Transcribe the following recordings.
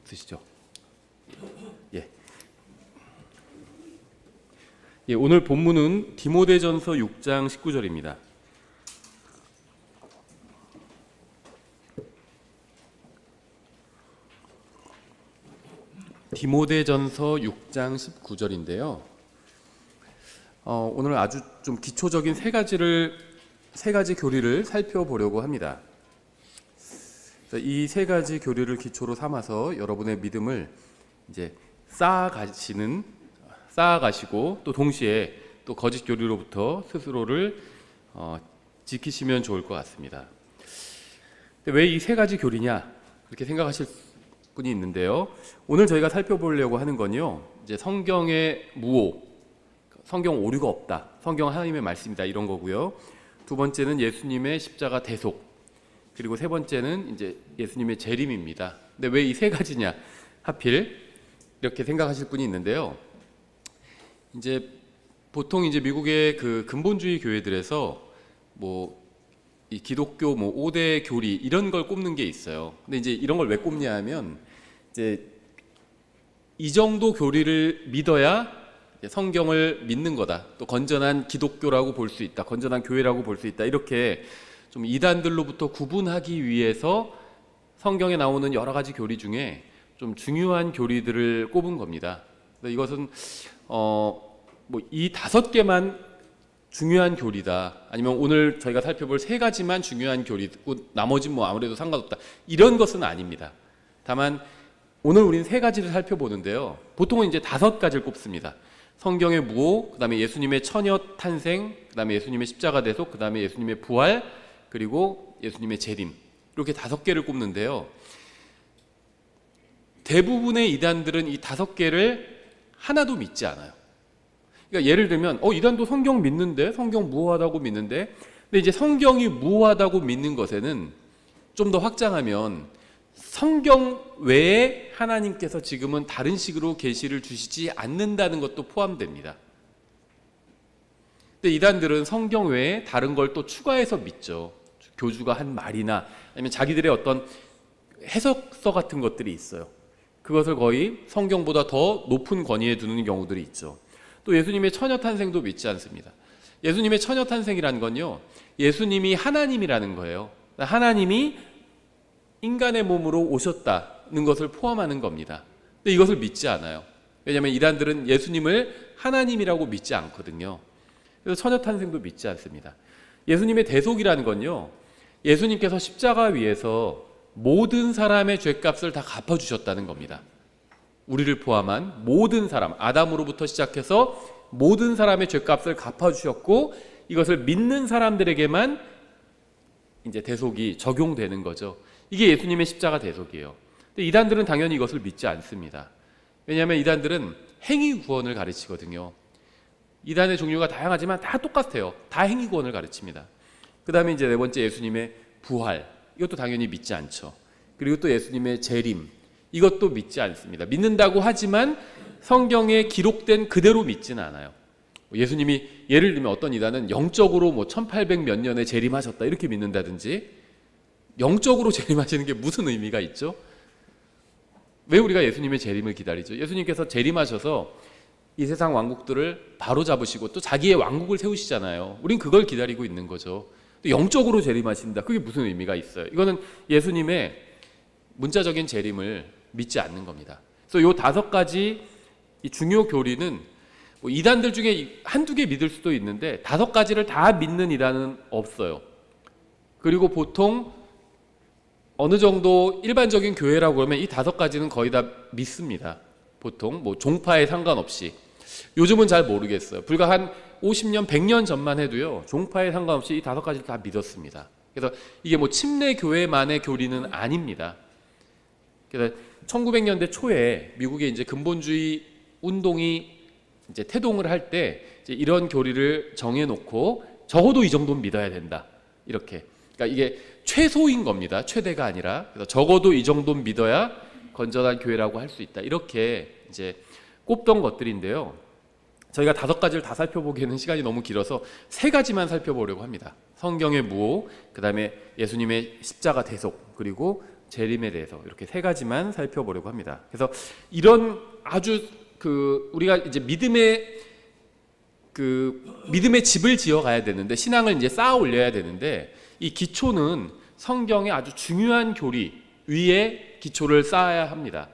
없으시죠? 예. 예, 오늘 본문은 디모데전서 6장 19절입니다. 디모데전서 6장 19절인데요. 오늘 아주 좀 기초적인 세 가지 교리를 살펴보려고 합니다. 이 세 가지 교리를 기초로 삼아서 여러분의 믿음을 이제 쌓아가시고 또 동시에 또 거짓 교리로부터 스스로를 지키시면 좋을 것 같습니다. 왜 이 세 가지 교리냐 그렇게 생각하실 분이 있는데요. 오늘 저희가 살펴보려고 하는 건요, 이제 성경의 무오, 성경 오류가 없다, 성경 하나님의 말씀이다 이런 거고요. 두 번째는 예수님의 십자가 대속, 그리고 세 번째는 이제 예수님의 재림입니다. 근데 왜 이 세 가지냐 하필 이렇게 생각하실 분이 있는데요. 이제 보통 이제 미국의 그 근본주의 교회들에서 이 기독교 5대 교리 이런 걸 꼽는 게 있어요. 근데 이제 이런 걸 왜 꼽냐 하면 이제 이 정도 교리를 믿어야 성경을 믿는 거다. 또 건전한 기독교라고 볼 수 있다. 건전한 교회라고 볼 수 있다. 이렇게 좀 이단들로부터 구분하기 위해서 성경에 나오는 여러 가지 교리 중에 좀 중요한 교리들을 꼽은 겁니다. 이것은 이 5개만 중요한 교리다, 아니면 오늘 저희가 살펴볼 세 가지만 중요한 교리고 나머지는 아무래도 상관없다, 이런 것은 아닙니다. 다만 오늘 우리는 세 가지를 살펴보는데요. 보통은 이제 5가지를 꼽습니다. 성경의 무오, 그 다음에 예수님의 처녀 탄생, 그 다음에 예수님의 십자가 대속, 그 다음에 예수님의 부활, 그리고 예수님의 재림, 이렇게 5개를 꼽는데요. 대부분의 이단들은 이 5개를 하나도 믿지 않아요. 그러니까 예를 들면 이단도 성경 믿는데, 성경 무오하다고 믿는데, 근데 이제 성경이 무오하다고 믿는 것에는 좀 더 확장하면 성경 외에 하나님께서 지금은 다른 식으로 계시를 주시지 않는다는 것도 포함됩니다. 근데 이단들은 성경 외에 다른 걸 또 추가해서 믿죠. 교주가 한 말이나 아니면 자기들의 어떤 해석서 같은 것들이 있어요. 그것을 거의 성경보다 더 높은 권위에 두는 경우들이 있죠. 또 예수님의 처녀 탄생도 믿지 않습니다. 예수님의 처녀 탄생이라는 건요, 예수님이 하나님이라는 거예요. 하나님이 인간의 몸으로 오셨다는 것을 포함하는 겁니다. 근데 이것을 믿지 않아요. 왜냐하면 이단들은 예수님을 하나님이라고 믿지 않거든요. 그래서 처녀 탄생도 믿지 않습니다. 예수님의 대속이라는 건요, 예수님께서 십자가 위에서 모든 사람의 죄값을 다 갚아주셨다는 겁니다. 우리를 포함한 모든 사람, 아담으로부터 시작해서 모든 사람의 죄값을 갚아주셨고, 이것을 믿는 사람들에게만 이제 대속이 적용되는 거죠. 이게 예수님의 십자가 대속이에요. 근데 이단들은 당연히 이것을 믿지 않습니다. 왜냐하면 이단들은 행위 구원을 가르치거든요. 이단의 종류가 다양하지만 다 똑같아요. 다 행위 구원을 가르칩니다. 그 다음에 이제 네 번째 예수님의 부활, 이것도 당연히 믿지 않죠. 그리고 또 예수님의 재림, 이것도 믿지 않습니다. 믿는다고 하지만 성경에 기록된 그대로 믿지는 않아요. 예수님이 예를 들면 어떤 이단은 영적으로 1800 몇 년에 재림하셨다 이렇게 믿는다든지, 영적으로 재림하시는 게 무슨 의미가 있죠? 왜 우리가 예수님의 재림을 기다리죠? 예수님께서 재림하셔서 이 세상 왕국들을 바로잡으시고 또 자기의 왕국을 세우시잖아요. 우린 그걸 기다리고 있는 거죠. 영적으로 재림하신다, 그게 무슨 의미가 있어요? 이거는 예수님의 문자적인 재림을 믿지 않는 겁니다. 그래서 이 5가지 이 중요 교리는 이단들 중에 한두 개 믿을 수도 있는데 5가지를 다 믿는 이단은 없어요. 그리고 보통 어느 정도 일반적인 교회라고 그러면 이 5가지는 거의 다 믿습니다. 보통 종파에 상관없이. 요즘은 잘 모르겠어요. 불과 한 50년, 100년 전만 해도요, 종파에 상관없이 이 5가지를 다 믿었습니다. 그래서 이게 침례 교회만의 교리는 아닙니다. 그래서 1900년대 초에 미국의 이제 근본주의 운동이 이제 태동을 할 때 이런 교리를 정해놓고 적어도 이 정도는 믿어야 된다, 이렇게. 그러니까 이게 최소인 겁니다. 최대가 아니라. 그래서 적어도 이 정도는 믿어야 건전한 교회라고 할 수 있다, 이렇게 이제 꼽던 것들인데요. 저희가 5가지를 다 살펴보기에는 시간이 너무 길어서 3가지만 살펴보려고 합니다. 성경의 무오, 그 다음에 예수님의 십자가 대속, 그리고 재림에 대해서 이렇게 세 가지만 살펴보려고 합니다. 그래서 이런 아주 우리가 이제 믿음의 집을 지어 가야 되는데, 신앙을 이제 쌓아 올려야 되는데, 이 기초는 성경의 아주 중요한 교리 위에 기초를 쌓아야 합니다.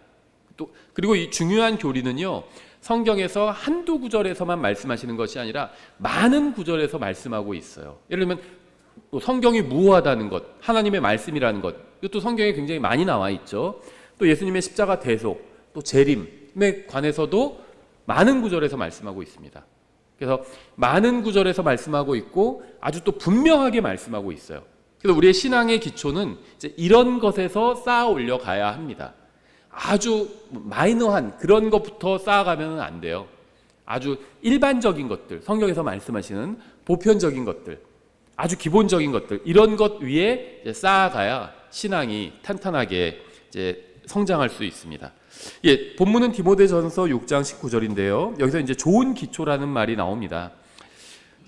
또 그리고 이 중요한 교리는요, 성경에서 한두 구절에서만 말씀하시는 것이 아니라 많은 구절에서 말씀하고 있어요. 예를 들면 성경이 무호하다는 것, 하나님의 말씀이라는 것, 이것도 성경에 굉장히 많이 나와 있죠. 또 예수님의 십자가 대속, 또 재림에 관해서도 많은 구절에서 말씀하고 있습니다. 그래서 많은 구절에서 말씀하고 있고 아주 또 분명하게 말씀하고 있어요. 그래서 우리의 신앙의 기초는 이제 이런 것에서 쌓아 올려 가야 합니다. 아주 마이너한 그런 것부터 쌓아가면 안 돼요. 아주 일반적인 것들, 성경에서 말씀하시는 보편적인 것들, 아주 기본적인 것들, 이런 것 위에 이제 쌓아가야 신앙이 탄탄하게 이제 성장할 수 있습니다. 예, 본문은 디모데전서 6장 19절인데요. 여기서 이제 좋은 기초라는 말이 나옵니다.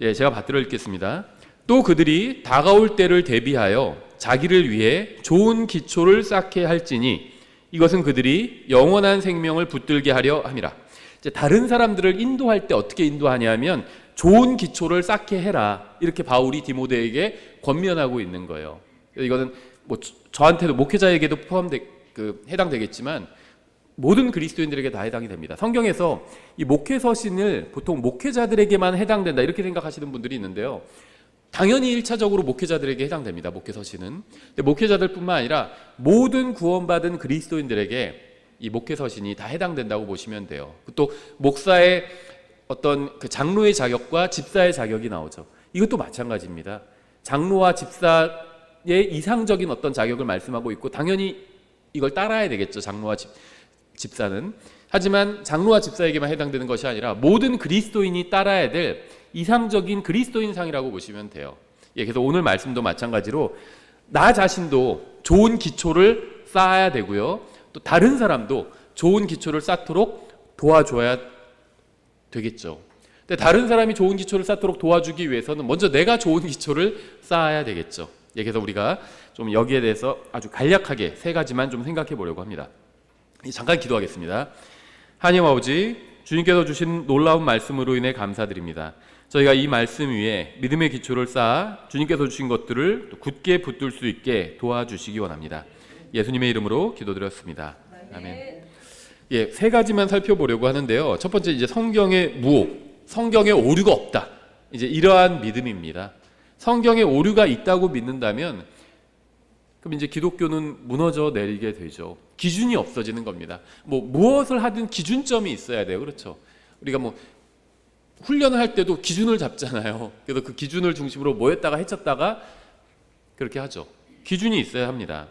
예, 제가 받들어 읽겠습니다. 또 그들이 다가올 때를 대비하여 자기를 위해 좋은 기초를 쌓게 할지니 이것은 그들이 영원한 생명을 붙들게 하려 함이라. 이제 다른 사람들을 인도할 때 어떻게 인도하냐면 좋은 기초를 쌓게 해라, 이렇게 바울이 디모데에게 권면하고 있는 거예요. 이거는 뭐 저한테도, 목회자에게도 해당되겠지만 모든 그리스도인들에게 다 해당이 됩니다. 성경에서 이 목회 서신을 보통 목회자들에게만 해당된다 이렇게 생각하시는 분들이 있는데요. 당연히 1차적으로 목회자들에게 해당됩니다. 목회 서신은. 근데 목회자들뿐만 아니라 모든 구원받은 그리스도인들에게 이 목회 서신이 다 해당된다고 보시면 돼요. 또 목사의 어떤 그 장로의 자격과 집사의 자격이 나오죠. 이것도 마찬가지입니다. 장로와 집사의 이상적인 어떤 자격을 말씀하고 있고 당연히 이걸 따라야 되겠죠. 장로와 집사는. 하지만 장로와 집사에게만 해당되는 것이 아니라 모든 그리스도인이 따라야 될 이상적인 그리스도인상이라고 보시면 돼요. 예, 그래서 오늘 말씀도 마찬가지로 나 자신도 좋은 기초를 쌓아야 되고요. 또 다른 사람도 좋은 기초를 쌓도록 도와줘야 되겠죠. 근데 다른 사람이 좋은 기초를 쌓도록 도와주기 위해서는 먼저 내가 좋은 기초를 쌓아야 되겠죠. 예, 그래서 우리가 좀 여기에 대해서 아주 간략하게 세 가지만 좀 생각해 보려고 합니다. 잠깐 기도하겠습니다. 하나님 아버지, 주님께서 주신 놀라운 말씀으로 인해 감사드립니다. 저희가 이 말씀 위에 믿음의 기초를 쌓아 주님께서 주신 것들을 굳게 붙들 수 있게 도와주시기 원합니다. 예수님의 이름으로 기도드렸습니다. 아멘. 예, 세 가지만 살펴보려고 하는데요. 첫 번째, 이제 성경의 무호, 성경에 오류가 없다. 이제 이러한 믿음입니다. 성경에 오류가 있다고 믿는다면 그럼 이제 기독교는 무너져 내리게 되죠. 기준이 없어지는 겁니다. 무엇을 하든 기준점이 있어야 돼요. 그렇죠? 우리가 훈련을 할 때도 기준을 잡잖아요. 그래서 그 기준을 중심으로 모였다가 헤쳤다가 그렇게 하죠. 기준이 있어야 합니다.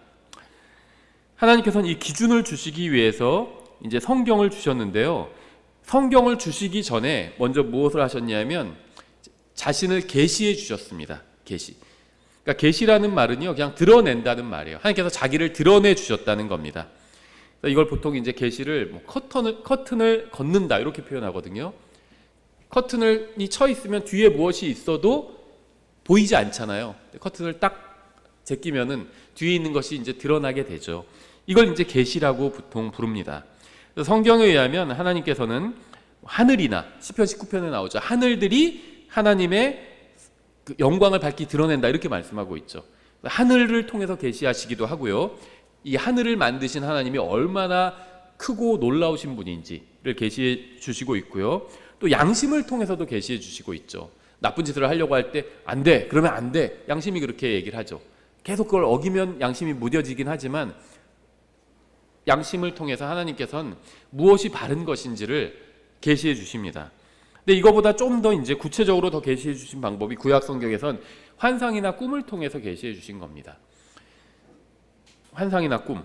하나님께서는 이 기준을 주시기 위해서 이제 성경을 주셨는데요. 성경을 주시기 전에 먼저 무엇을 하셨냐면 자신을 계시해 주셨습니다. 계시. 그러니까 계시라는 말은요, 그냥 드러낸다는 말이에요. 하나님께서 자기를 드러내 주셨다는 겁니다. 이걸 보통 이제 계시를 커튼을 걷는다 이렇게 표현하거든요. 커튼이 쳐 있으면 뒤에 무엇이 있어도 보이지 않잖아요. 커튼을 딱 제끼면은 뒤에 있는 것이 이제 드러나게 되죠. 이걸 이제 계시라고 보통 부릅니다. 성경에 의하면 하나님께서는 하늘이나 시편 19편에 나오죠. 하늘들이 하나님의 그 영광을 밝히 드러낸다 이렇게 말씀하고 있죠. 하늘을 통해서 계시하시기도 하고요. 이 하늘을 만드신 하나님이 얼마나 크고 놀라우신 분인지를 계시해 주시고 있고요. 또 양심을 통해서도 계시해 주시고 있죠. 나쁜 짓을 하려고 할 때 안 돼, 그러면 안 돼. 양심이 그렇게 얘기를 하죠. 계속 그걸 어기면 양심이 무뎌지긴 하지만 양심을 통해서 하나님께서는 무엇이 바른 것인지를 계시해 주십니다. 근데 이거보다 좀 더 이제 구체적으로 더 계시해 주신 방법이 구약 성경에선 환상이나 꿈을 통해서 계시해 주신 겁니다. 환상이나 꿈.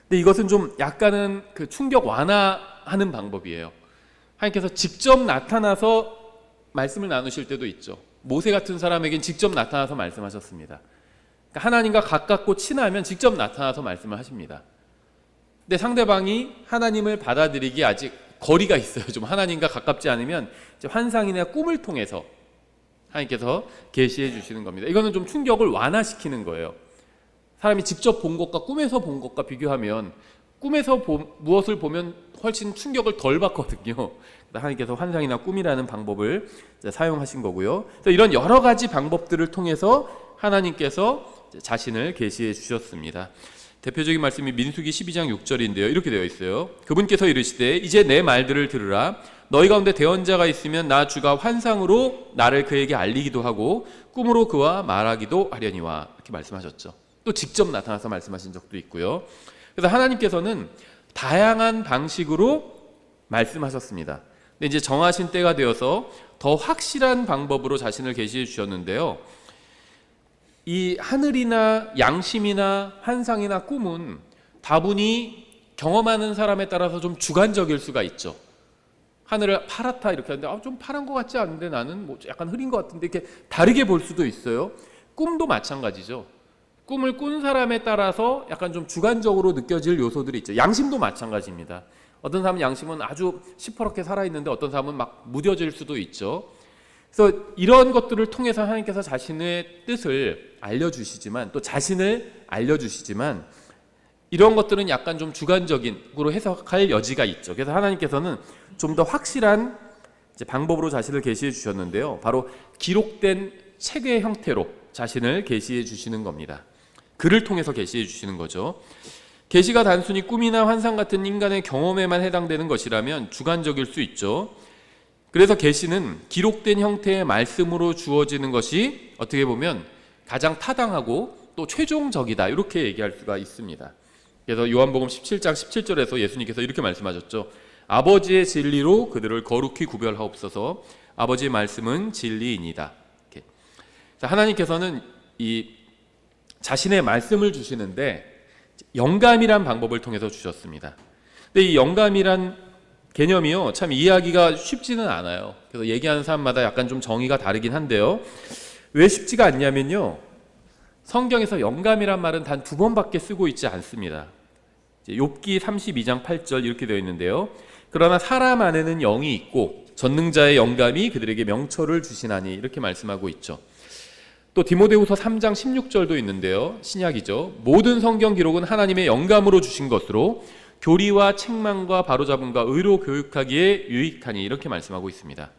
근데 이것은 좀 약간은 그 충격 완화하는 방법이에요. 하나님께서 직접 나타나서 말씀을 나누실 때도 있죠. 모세 같은 사람에겐 직접 나타나서 말씀하셨습니다. 그러니까 하나님과 가깝고 친하면 직접 나타나서 말씀을 하십니다. 근데 상대방이 하나님을 받아들이기 아직 거리가 있어요. 좀 하나님과 가깝지 않으면 이제 환상이나 꿈을 통해서 하나님께서 계시해 주시는 겁니다. 이거는 좀 충격을 완화시키는 거예요. 사람이 직접 본 것과 꿈에서 본 것과 비교하면 꿈에서 무엇을 보면 훨씬 충격을 덜 받거든요. 하나님께서 환상이나 꿈이라는 방법을 사용하신 거고요. 이런 여러 가지 방법들을 통해서 하나님께서 자신을 계시해 주셨습니다. 대표적인 말씀이 민수기 12장 6절인데요. 이렇게 되어 있어요. 그분께서 이르시되 이제 내 말들을 들으라. 너희 가운데 대언자가 있으면 나 주가 환상으로 나를 그에게 알리기도 하고 꿈으로 그와 말하기도 하려니와, 이렇게 말씀하셨죠. 또 직접 나타나서 말씀하신 적도 있고요. 그래서 하나님께서는 다양한 방식으로 말씀하셨습니다. 근데 이제 정하신 때가 되어서 더 확실한 방법으로 자신을 계시해 주셨는데요. 이 하늘이나 양심이나 환상이나 꿈은 다분히 경험하는 사람에 따라서 좀 주관적일 수가 있죠. 하늘을 파랗다 이렇게 하는데 좀 파란 것 같지 않은데 나는 뭐 약간 흐린 것 같은데, 이렇게 다르게 볼 수도 있어요. 꿈도 마찬가지죠. 꿈을 꾼 사람에 따라서 약간 좀 주관적으로 느껴질 요소들이 있죠. 양심도 마찬가지입니다. 어떤 사람은 양심은 아주 시퍼렇게 살아있는데 어떤 사람은 막 무뎌질 수도 있죠. 그래서 이런 것들을 통해서 하나님께서 자신의 뜻을 알려주시지만, 또 자신을 알려주시지만, 이런 것들은 약간 좀 주관적으로 해석할 여지가 있죠. 그래서 하나님께서는 좀 더 확실한 방법으로 자신을 계시해 주셨는데요. 바로 기록된 책의 형태로 자신을 계시해 주시는 겁니다. 글을 통해서 계시해 주시는 거죠. 계시가 단순히 꿈이나 환상 같은 인간의 경험에만 해당되는 것이라면 주관적일 수 있죠. 그래서 계시는 기록된 형태의 말씀으로 주어지는 것이 어떻게 보면 가장 타당하고 또 최종적이다, 이렇게 얘기할 수가 있습니다. 그래서 요한복음 17장 17절에서 예수님께서 이렇게 말씀하셨죠. 아버지의 진리로 그들을 거룩히 구별하옵소서. 아버지의 말씀은 진리이니다. 이렇게. 하나님께서는 이 자신의 말씀을 주시는데 영감이란 방법을 통해서 주셨습니다. 근데 이 영감이란 개념이요, 참 이해하기가 쉽지는 않아요. 그래서 얘기하는 사람마다 약간 좀 정의가 다르긴 한데요. 왜 쉽지가 않냐면요, 성경에서 영감이란 말은 단 2번밖에 쓰고 있지 않습니다. 욥기 32장 8절 이렇게 되어 있는데요. 그러나 사람 안에는 영이 있고 전능자의 영감이 그들에게 명철을 주시나니, 이렇게 말씀하고 있죠. 또 디모데후서 3장 16절도 있는데요. 신약이죠. 모든 성경 기록은 하나님의 영감으로 주신 것으로 교리와 책망과 바로잡음과 의로 교육하기에 유익하니, 이렇게 말씀하고 있습니다.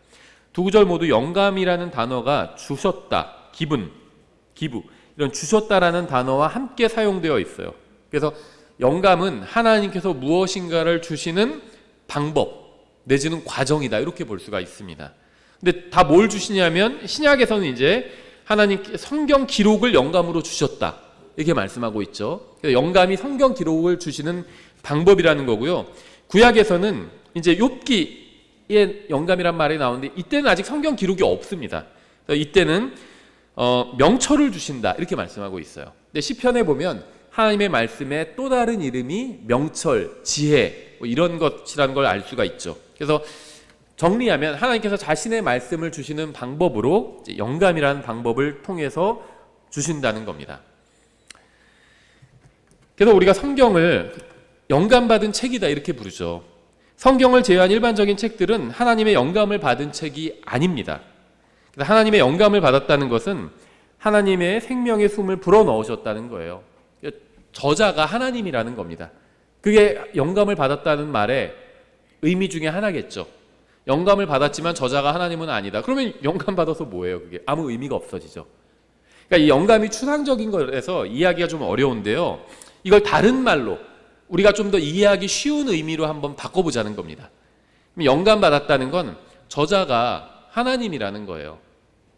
두 구절 모두 영감이라는 단어가 주셨다, 기부, 이런 주셨다라는 단어와 함께 사용되어 있어요. 그래서 영감은 하나님께서 무엇인가를 주시는 방법 내지는 과정이다, 이렇게 볼 수가 있습니다. 근데 다 뭘 주시냐면 신약에서는 이제 하나님 성경 기록을 영감으로 주셨다, 이렇게 말씀하고 있죠. 영감이 성경 기록을 주시는 방법이라는 거고요. 구약에서는 이제 욥기의 영감이란 말이 나오는데 이때는 아직 성경 기록이 없습니다. 이때는 명철을 주신다, 이렇게 말씀하고 있어요. 근데 시편에 보면 하나님의 말씀에 또 다른 이름이 명철, 지혜, 뭐 이런 것이라는 걸 알 수가 있죠. 그래서 정리하면 하나님께서 자신의 말씀을 주시는 방법으로 영감이라는 방법을 통해서 주신다는 겁니다. 그래서 우리가 성경을 영감받은 책이다, 이렇게 부르죠. 성경을 제외한 일반적인 책들은 하나님의 영감을 받은 책이 아닙니다. 그래서 하나님의 영감을 받았다는 것은 하나님의 생명의 숨을 불어넣으셨다는 거예요. 저자가 하나님이라는 겁니다. 그게 영감을 받았다는 말의 의미 중에 하나겠죠. 영감을 받았지만 저자가 하나님은 아니다. 그러면 영감 받아서 뭐예요? 그게 아무 의미가 없어지죠. 그러니까 이 영감이 추상적인 거라서 이해하기가 좀 어려운데요. 이걸 다른 말로 우리가 좀 더 이해하기 쉬운 의미로 한번 바꿔보자는 겁니다. 영감 받았다는 건 저자가 하나님이라는 거예요.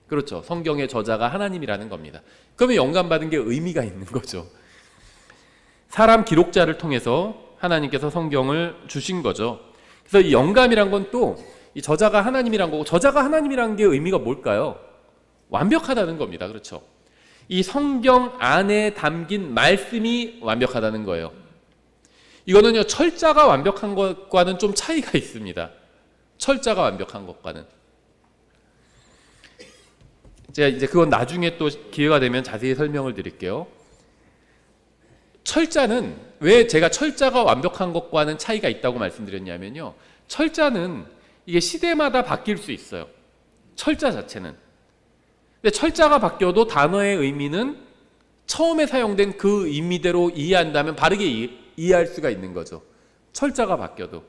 그렇죠. 성경의 저자가 하나님이라는 겁니다. 그러면 영감 받은 게 의미가 있는 거죠. 사람 기록자를 통해서 하나님께서 성경을 주신 거죠. 그래서 이 영감이란 건 또 이 저자가 하나님이란 거고, 저자가 하나님이란 게 의미가 뭘까요? 완벽하다는 겁니다. 그렇죠. 이 성경 안에 담긴 말씀이 완벽하다는 거예요. 이거는요, 철자가 완벽한 것과는 좀 차이가 있습니다. 철자가 완벽한 것과는. 제가 이제 그건 나중에 또 기회가 되면 자세히 설명을 드릴게요. 철자는 왜 제가 철자가 완벽한 것과는 차이가 있다고 말씀드렸냐면요, 철자는 이게 시대마다 바뀔 수 있어요. 철자 자체는. 근데 철자가 바뀌어도 단어의 의미는 처음에 사용된 그 의미대로 이해한다면 바르게 이해할 수가 있는 거죠. 철자가 바뀌어도.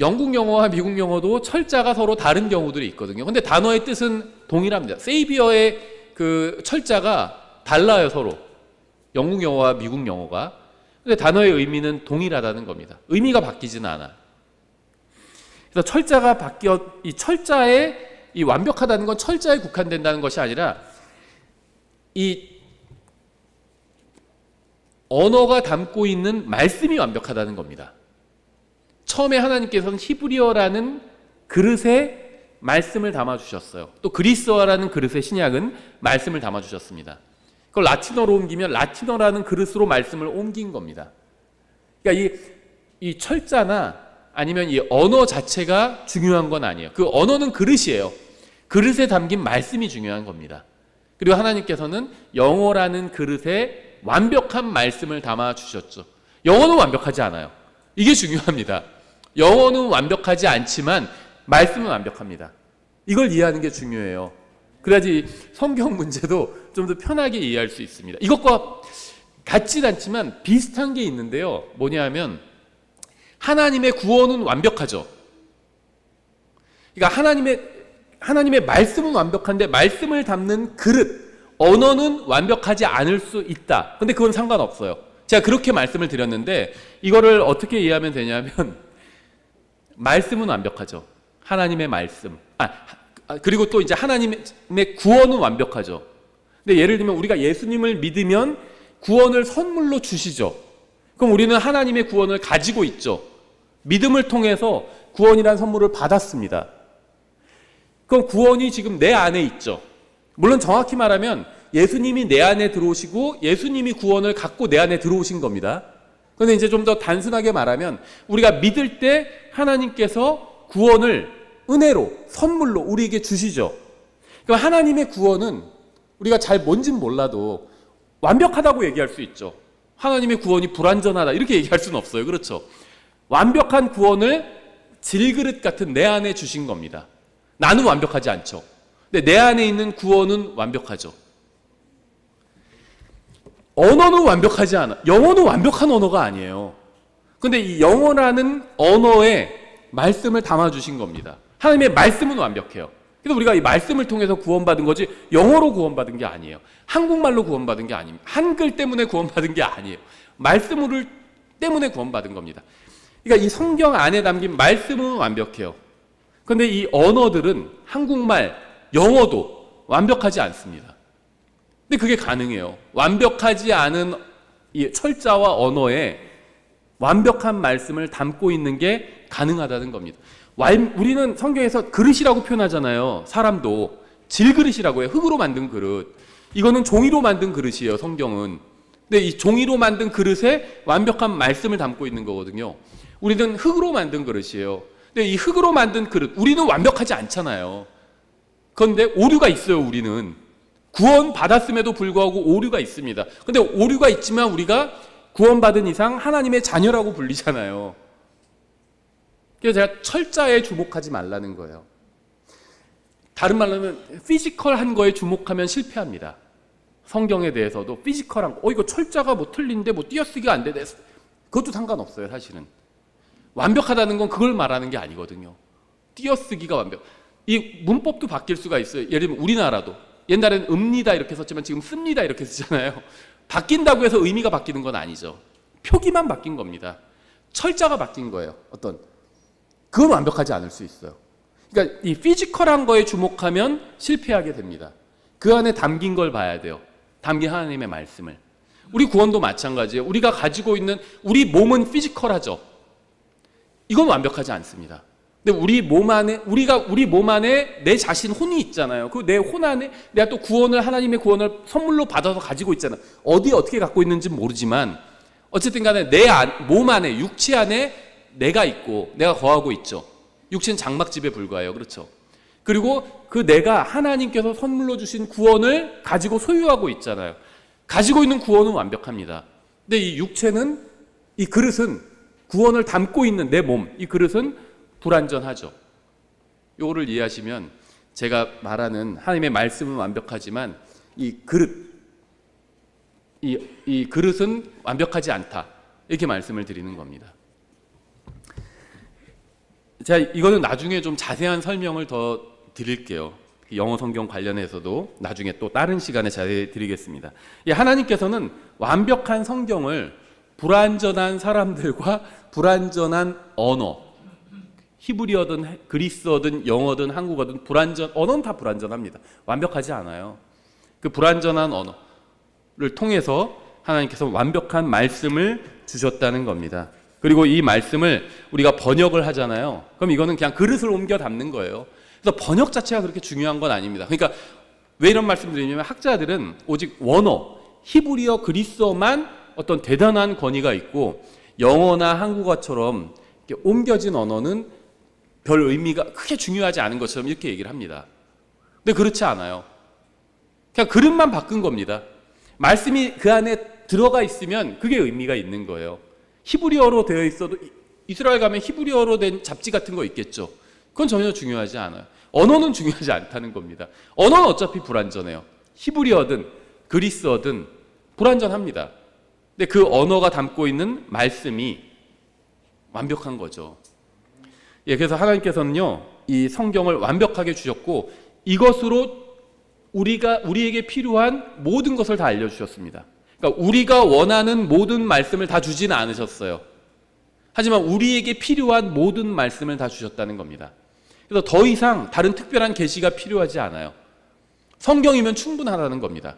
영국 영어와 미국 영어도 철자가 서로 다른 경우들이 있거든요. 근데 단어의 뜻은 동일합니다. 세이비어의 그 철자가 달라요, 서로. 영국 영어와 미국 영어가. 근데 단어의 의미는 동일하다는 겁니다. 의미가 바뀌지는 않아. 그래서 철자가 이 철자의 이 완벽하다는 건 철자에 국한된다는 것이 아니라 이 언어가 담고 있는 말씀이 완벽하다는 겁니다. 처음에 하나님께서는 히브리어라는 그릇에 말씀을 담아주셨어요. 또 그리스어라는 그릇에 신약은 말씀을 담아주셨습니다. 그걸 라틴어로 옮기면 라틴어라는 그릇으로 말씀을 옮긴 겁니다. 그러니까 이 철자나 아니면 이 언어 자체가 중요한 건 아니에요. 그 언어는 그릇이에요. 그릇에 담긴 말씀이 중요한 겁니다. 그리고 하나님께서는 영어라는 그릇에 완벽한 말씀을 담아주셨죠. 영어는 완벽하지 않아요. 이게 중요합니다. 영어는 완벽하지 않지만 말씀은 완벽합니다. 이걸 이해하는 게 중요해요. 그래야지 성경 문제도 좀 더 편하게 이해할 수 있습니다. 이것과 같진 않지만 비슷한 게 있는데요. 뭐냐 하면 하나님의 구원은 완벽하죠. 그러니까 하나님의 말씀은 완벽한데 말씀을 담는 그릇, 언어는 완벽하지 않을 수 있다. 근데 그건 상관없어요. 제가 그렇게 말씀을 드렸는데 이거를 어떻게 이해하면 되냐면 말씀은 완벽하죠. 하나님의 말씀. 그리고 또 이제 하나님의 구원은 완벽하죠. 근데 예를 들면 우리가 예수님을 믿으면 구원을 선물로 주시죠. 그럼 우리는 하나님의 구원을 가지고 있죠. 믿음을 통해서 구원이라는 선물을 받았습니다. 그럼 구원이 지금 내 안에 있죠. 물론 정확히 말하면 예수님이 내 안에 들어오시고 예수님이 구원을 갖고 내 안에 들어오신 겁니다. 그런데 이제 좀 더 단순하게 말하면 우리가 믿을 때 하나님께서 구원을 은혜로, 선물로 우리에게 주시죠. 그럼 하나님의 구원은 우리가 잘 뭔진 몰라도 완벽하다고 얘기할 수 있죠. 하나님의 구원이 불완전하다 이렇게 얘기할 수는 없어요. 그렇죠? 완벽한 구원을 질그릇 같은 내 안에 주신 겁니다. 나는 완벽하지 않죠. 근데 내 안에 있는 구원은 완벽하죠. 언어는 완벽하지 않아. 영어는 완벽한 언어가 아니에요. 근데 이 영어라는 언어에 말씀을 담아주신 겁니다. 하나님의 말씀은 완벽해요. 그래서 우리가 이 말씀을 통해서 구원받은 거지 영어로 구원받은 게 아니에요. 한국말로 구원받은 게 아닙니다. 한글 때문에 구원받은 게 아니에요. 말씀을 때문에 구원받은 겁니다. 그러니까 이 성경 안에 담긴 말씀은 완벽해요. 그런데 이 언어들은 한국말, 영어도 완벽하지 않습니다. 근데 그게 가능해요. 완벽하지 않은 이 철자와 언어에 완벽한 말씀을 담고 있는 게 가능하다는 겁니다. 우리는 성경에서 그릇이라고 표현하잖아요. 사람도 질그릇이라고 해요. 흙으로 만든 그릇. 이거는 종이로 만든 그릇이에요. 성경은. 근데 이 종이로 만든 그릇에 완벽한 말씀을 담고 있는 거거든요. 우리는 흙으로 만든 그릇이에요. 근데 이 흙으로 만든 그릇, 우리는 완벽하지 않잖아요. 그런데 오류가 있어요. 우리는 구원 받았음에도 불구하고 오류가 있습니다. 근데 오류가 있지만 우리가 구원받은 이상 하나님의 자녀라고 불리잖아요. 그래서 제가 철자에 주목하지 말라는 거예요. 다른 말로 하면 피지컬한 거에 주목하면 실패합니다. 성경에 대해서도 피지컬한 거, 이거 철자가 뭐 틀린데 뭐 띄어쓰기가 안 되네. 그것도 상관없어요. 사실은 완벽하다는 건 그걸 말하는 게 아니거든요. 띄어쓰기가 완벽. 이 문법도 바뀔 수가 있어요. 예를 들면 우리나라도 옛날에는 읍니다 이렇게 썼지만 지금 씁니다 이렇게 쓰잖아요. 바뀐다고 해서 의미가 바뀌는 건 아니죠. 표기만 바뀐 겁니다. 철자가 바뀐 거예요. 그건 완벽하지 않을 수 있어요. 그러니까 이 피지컬한 거에 주목하면 실패하게 됩니다. 그 안에 담긴 걸 봐야 돼요. 담긴 하나님의 말씀을. 우리 구원도 마찬가지예요. 우리가 가지고 있는 우리 몸은 피지컬하죠. 이건 완벽하지 않습니다. 근데 우리 몸 안에 내 자신 혼이 있잖아요. 그 내 혼 안에 내가 또 하나님의 구원을 선물로 받아서 가지고 있잖아요. 어떻게 갖고 있는지 모르지만 어쨌든 간에 내 몸 안에, 육체 안에 내가 있고 내가 거하고 있죠. 육체는 장막집에 불과해요. 그렇죠? 그리고 그 내가 하나님께서 선물로 주신 구원을 가지고 소유하고 있잖아요. 가지고 있는 구원은 완벽합니다. 근데 이 육체는, 이 그릇은 구원을 담고 있는 내 몸, 이 그릇은 불완전하죠. 요거를 이해하시면 제가 말하는 하나님의 말씀은 완벽하지만 이 그릇, 이 그릇은 완벽하지 않다. 이렇게 말씀을 드리는 겁니다. 제가 이거는 나중에 좀 자세한 설명을 더 드릴게요. 영어 성경 관련해서도 나중에 또 다른 시간에 자세히 드리겠습니다. 하나님께서는 완벽한 성경을 불완전한 사람들과 불완전한 언어, 히브리어든 그리스어든 영어든 한국어든 언어는 다 불완전합니다. 완벽하지 않아요. 그 불완전한 언어를 통해서 하나님께서 완벽한 말씀을 주셨다는 겁니다. 그리고 이 말씀을 우리가 번역을 하잖아요. 그럼 이거는 그냥 그릇을 옮겨 담는 거예요. 그래서 번역 자체가 그렇게 중요한 건 아닙니다. 그러니까 왜 이런 말씀을 드리냐면 학자들은 오직 원어, 히브리어, 그리스어만 어떤 대단한 권위가 있고 영어나 한국어처럼 이렇게 옮겨진 언어는 별 의미가 크게 중요하지 않은 것처럼 이렇게 얘기를 합니다. 근데 그렇지 않아요. 그냥 그릇만 바꾼 겁니다. 말씀이 그 안에 들어가 있으면 그게 의미가 있는 거예요. 히브리어로 되어 있어도 이스라엘 가면 히브리어로 된 잡지 같은 거 있겠죠. 그건 전혀 중요하지 않아요. 언어는 중요하지 않다는 겁니다. 언어는 어차피 불완전해요. 히브리어든 그리스어든 불완전합니다. 근데 그 언어가 담고 있는 말씀이 완벽한 거죠. 그래서 하나님께서는요, 이 성경을 완벽하게 주셨고 이것으로 우리에게 필요한 모든 것을 다 알려주셨습니다. 그러니까 우리가 원하는 모든 말씀을 다 주지는 않으셨어요. 하지만 우리에게 필요한 모든 말씀을 다 주셨다는 겁니다. 그래서 더 이상 다른 특별한 계시가 필요하지 않아요. 성경이면 충분하다는 겁니다.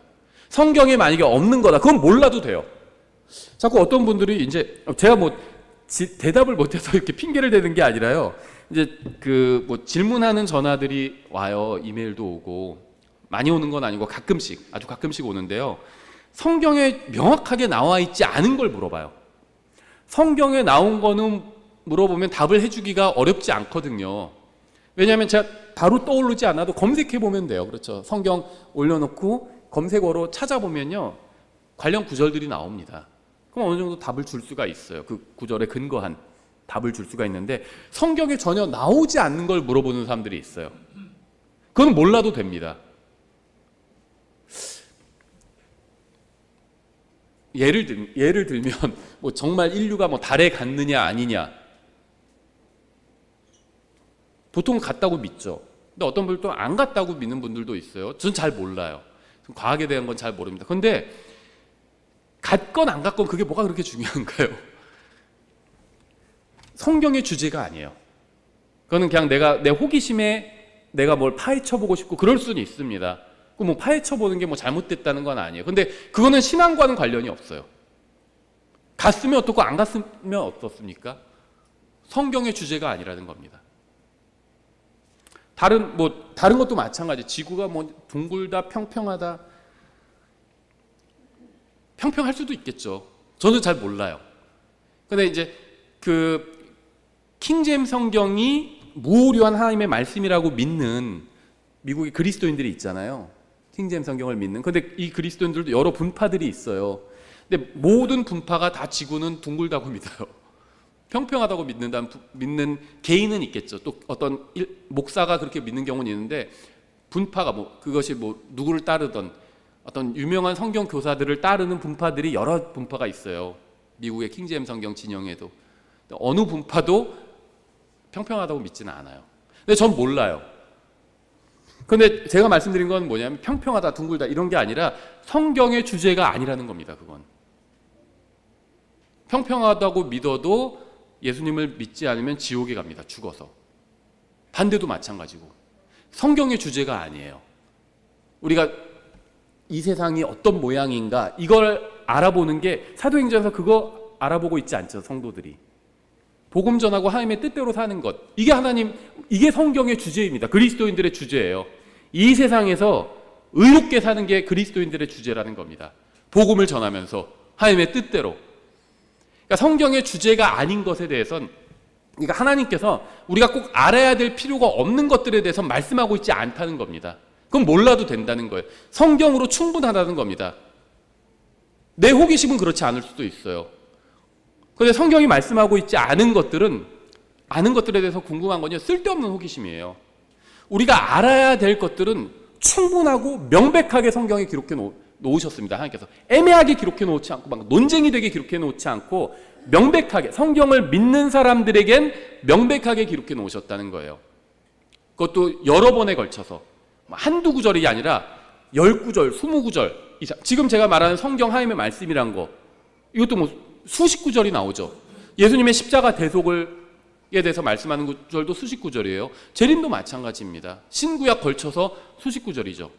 성경에 만약에 없는 거다, 그건 몰라도 돼요. 자꾸 어떤 분들이 이제 제가 대답을 못해서 이렇게 핑계를 대는 게 아니라요. 이제 질문하는 전화들이 와요. 이메일도 오고 많이 오는 건 아니고 가끔씩, 아주 가끔씩 오는데요. 성경에 명확하게 나와 있지 않은 걸 물어봐요. 성경에 나온 거는 물어보면 답을 해주기가 어렵지 않거든요. 왜냐하면 제가 바로 떠오르지 않아도 검색해 보면 돼요. 그렇죠. 성경 올려놓고 검색어로 찾아보면요, 관련 구절들이 나옵니다. 그럼 어느 정도 답을 줄 수가 있어요. 그 구절에 근거한 답을 줄 수가 있는데 성경에 전혀 나오지 않는 걸 물어보는 사람들이 있어요. 그건 몰라도 됩니다. 예를 들면 정말 인류가 달에 갔느냐 아니냐, 보통 갔다고 믿죠. 근데 어떤 분들 또 안 갔다고 믿는 분들도 있어요. 전 잘 몰라요. 과학에 대한 건 잘 모릅니다. 근데 갔건 안 갔건 그게 뭐가 그렇게 중요한가요? 성경의 주제가 아니에요. 그거는 그냥 내 호기심에 내가 뭘 파헤쳐보고 싶고 그럴 수는 있습니다. 파헤쳐보는 게 잘못됐다는 건 아니에요. 근데 그거는 신앙과는 관련이 없어요. 갔으면 어떻고 안 갔으면 어떻습니까? 성경의 주제가 아니라는 겁니다. 다른 것도 마찬가지. 지구가 둥글다, 평평하다. 평평할 수도 있겠죠. 저는 잘 몰라요. 근데 이제 킹제임스 성경이 무오류한 하나님의 말씀이라고 믿는 미국의 그리스도인들이 있잖아요. 킹제임스 성경을 믿는. 근데 이 그리스도인들도 여러 분파들이 있어요. 근데 모든 분파가 다 지구는 둥글다고 믿어요. 평평하다고 믿는 개인은 있겠죠. 또 어떤 목사가 그렇게 믿는 경우는 있는데 분파가 그것이 누구를 따르던 어떤 유명한 성경 교사들을 따르는 분파들이 여러 분파가 있어요. 미국의 킹제임스 성경 진영에도. 어느 분파도 평평하다고 믿지는 않아요. 근데 전 몰라요. 근데 제가 말씀드린 건 뭐냐면 평평하다, 둥글다 이런 게 아니라 성경의 주제가 아니라는 겁니다. 그건. 평평하다고 믿어도 예수님을 믿지 않으면 지옥에 갑니다. 죽어서. 반대도 마찬가지고. 성경의 주제가 아니에요. 우리가 이 세상이 어떤 모양인가 이걸 알아보는 게 사도행전에서 그거 알아보고 있지 않죠. 성도들이. 복음 전하고 하나님의 뜻대로 사는 것. 이게 성경의 주제입니다. 그리스도인들의 주제예요. 이 세상에서 의롭게 사는 게 그리스도인들의 주제라는 겁니다. 복음을 전하면서 하나님의 뜻대로. 그러니까 성경의 주제가 아닌 것에 대해서는, 그러니까 하나님께서 우리가 꼭 알아야 될 필요가 없는 것들에 대해서 말씀하고 있지 않다는 겁니다. 그건 몰라도 된다는 거예요. 성경으로 충분하다는 겁니다. 내 호기심은 그렇지 않을 수도 있어요. 그런데 성경이 말씀하고 있지 않은 것들은, 아는 것들에 대해서 궁금한 건요, 쓸데없는 호기심이에요. 우리가 알아야 될 것들은 충분하고 명백하게 성경에 기록해 놓으셨습니다. 하나님께서 애매하게 기록해 놓지 않고 막 논쟁이 되게 기록해 놓지 않고 명백하게 성경을 믿는 사람들에겐 명백하게 기록해 놓으셨다는 거예요. 그것도 여러 번에 걸쳐서 한두 구절이 아니라 10구절, 20구절 이상. 지금 제가 말하는 성경 하나님의 말씀이란 거 이것도 뭐 수십 구절이 나오죠. 예수님의 십자가 대속에 대해서 말씀하는 구절도 수십 구절이에요. 재림도 마찬가지입니다. 신구약 걸쳐서 수십 구절이죠.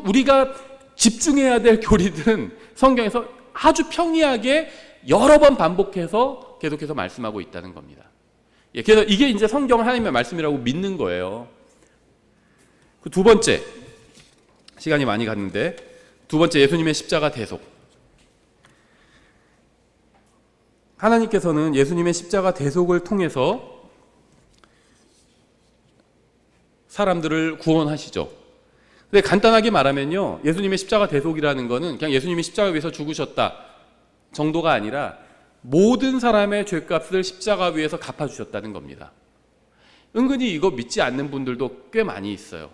우리가 집중해야 될 교리들은 성경에서 아주 평이하게 여러 번 반복해서 계속해서 말씀하고 있다는 겁니다. 그래서 이게 이제 성경 하나님의 말씀이라고 믿는 거예요. 그 두 번째, 시간이 많이 갔는데 두 번째, 예수님의 십자가 대속. 하나님께서는 예수님의 십자가 대속을 통해서 사람들을 구원하시죠. 근데 간단하게 말하면요, 예수님의 십자가 대속이라는 거는 그냥 예수님이 십자가 위에서 죽으셨다 정도가 아니라 모든 사람의 죄값을 십자가 위에서 갚아주셨다는 겁니다. 은근히 이거 믿지 않는 분들도 꽤 많이 있어요.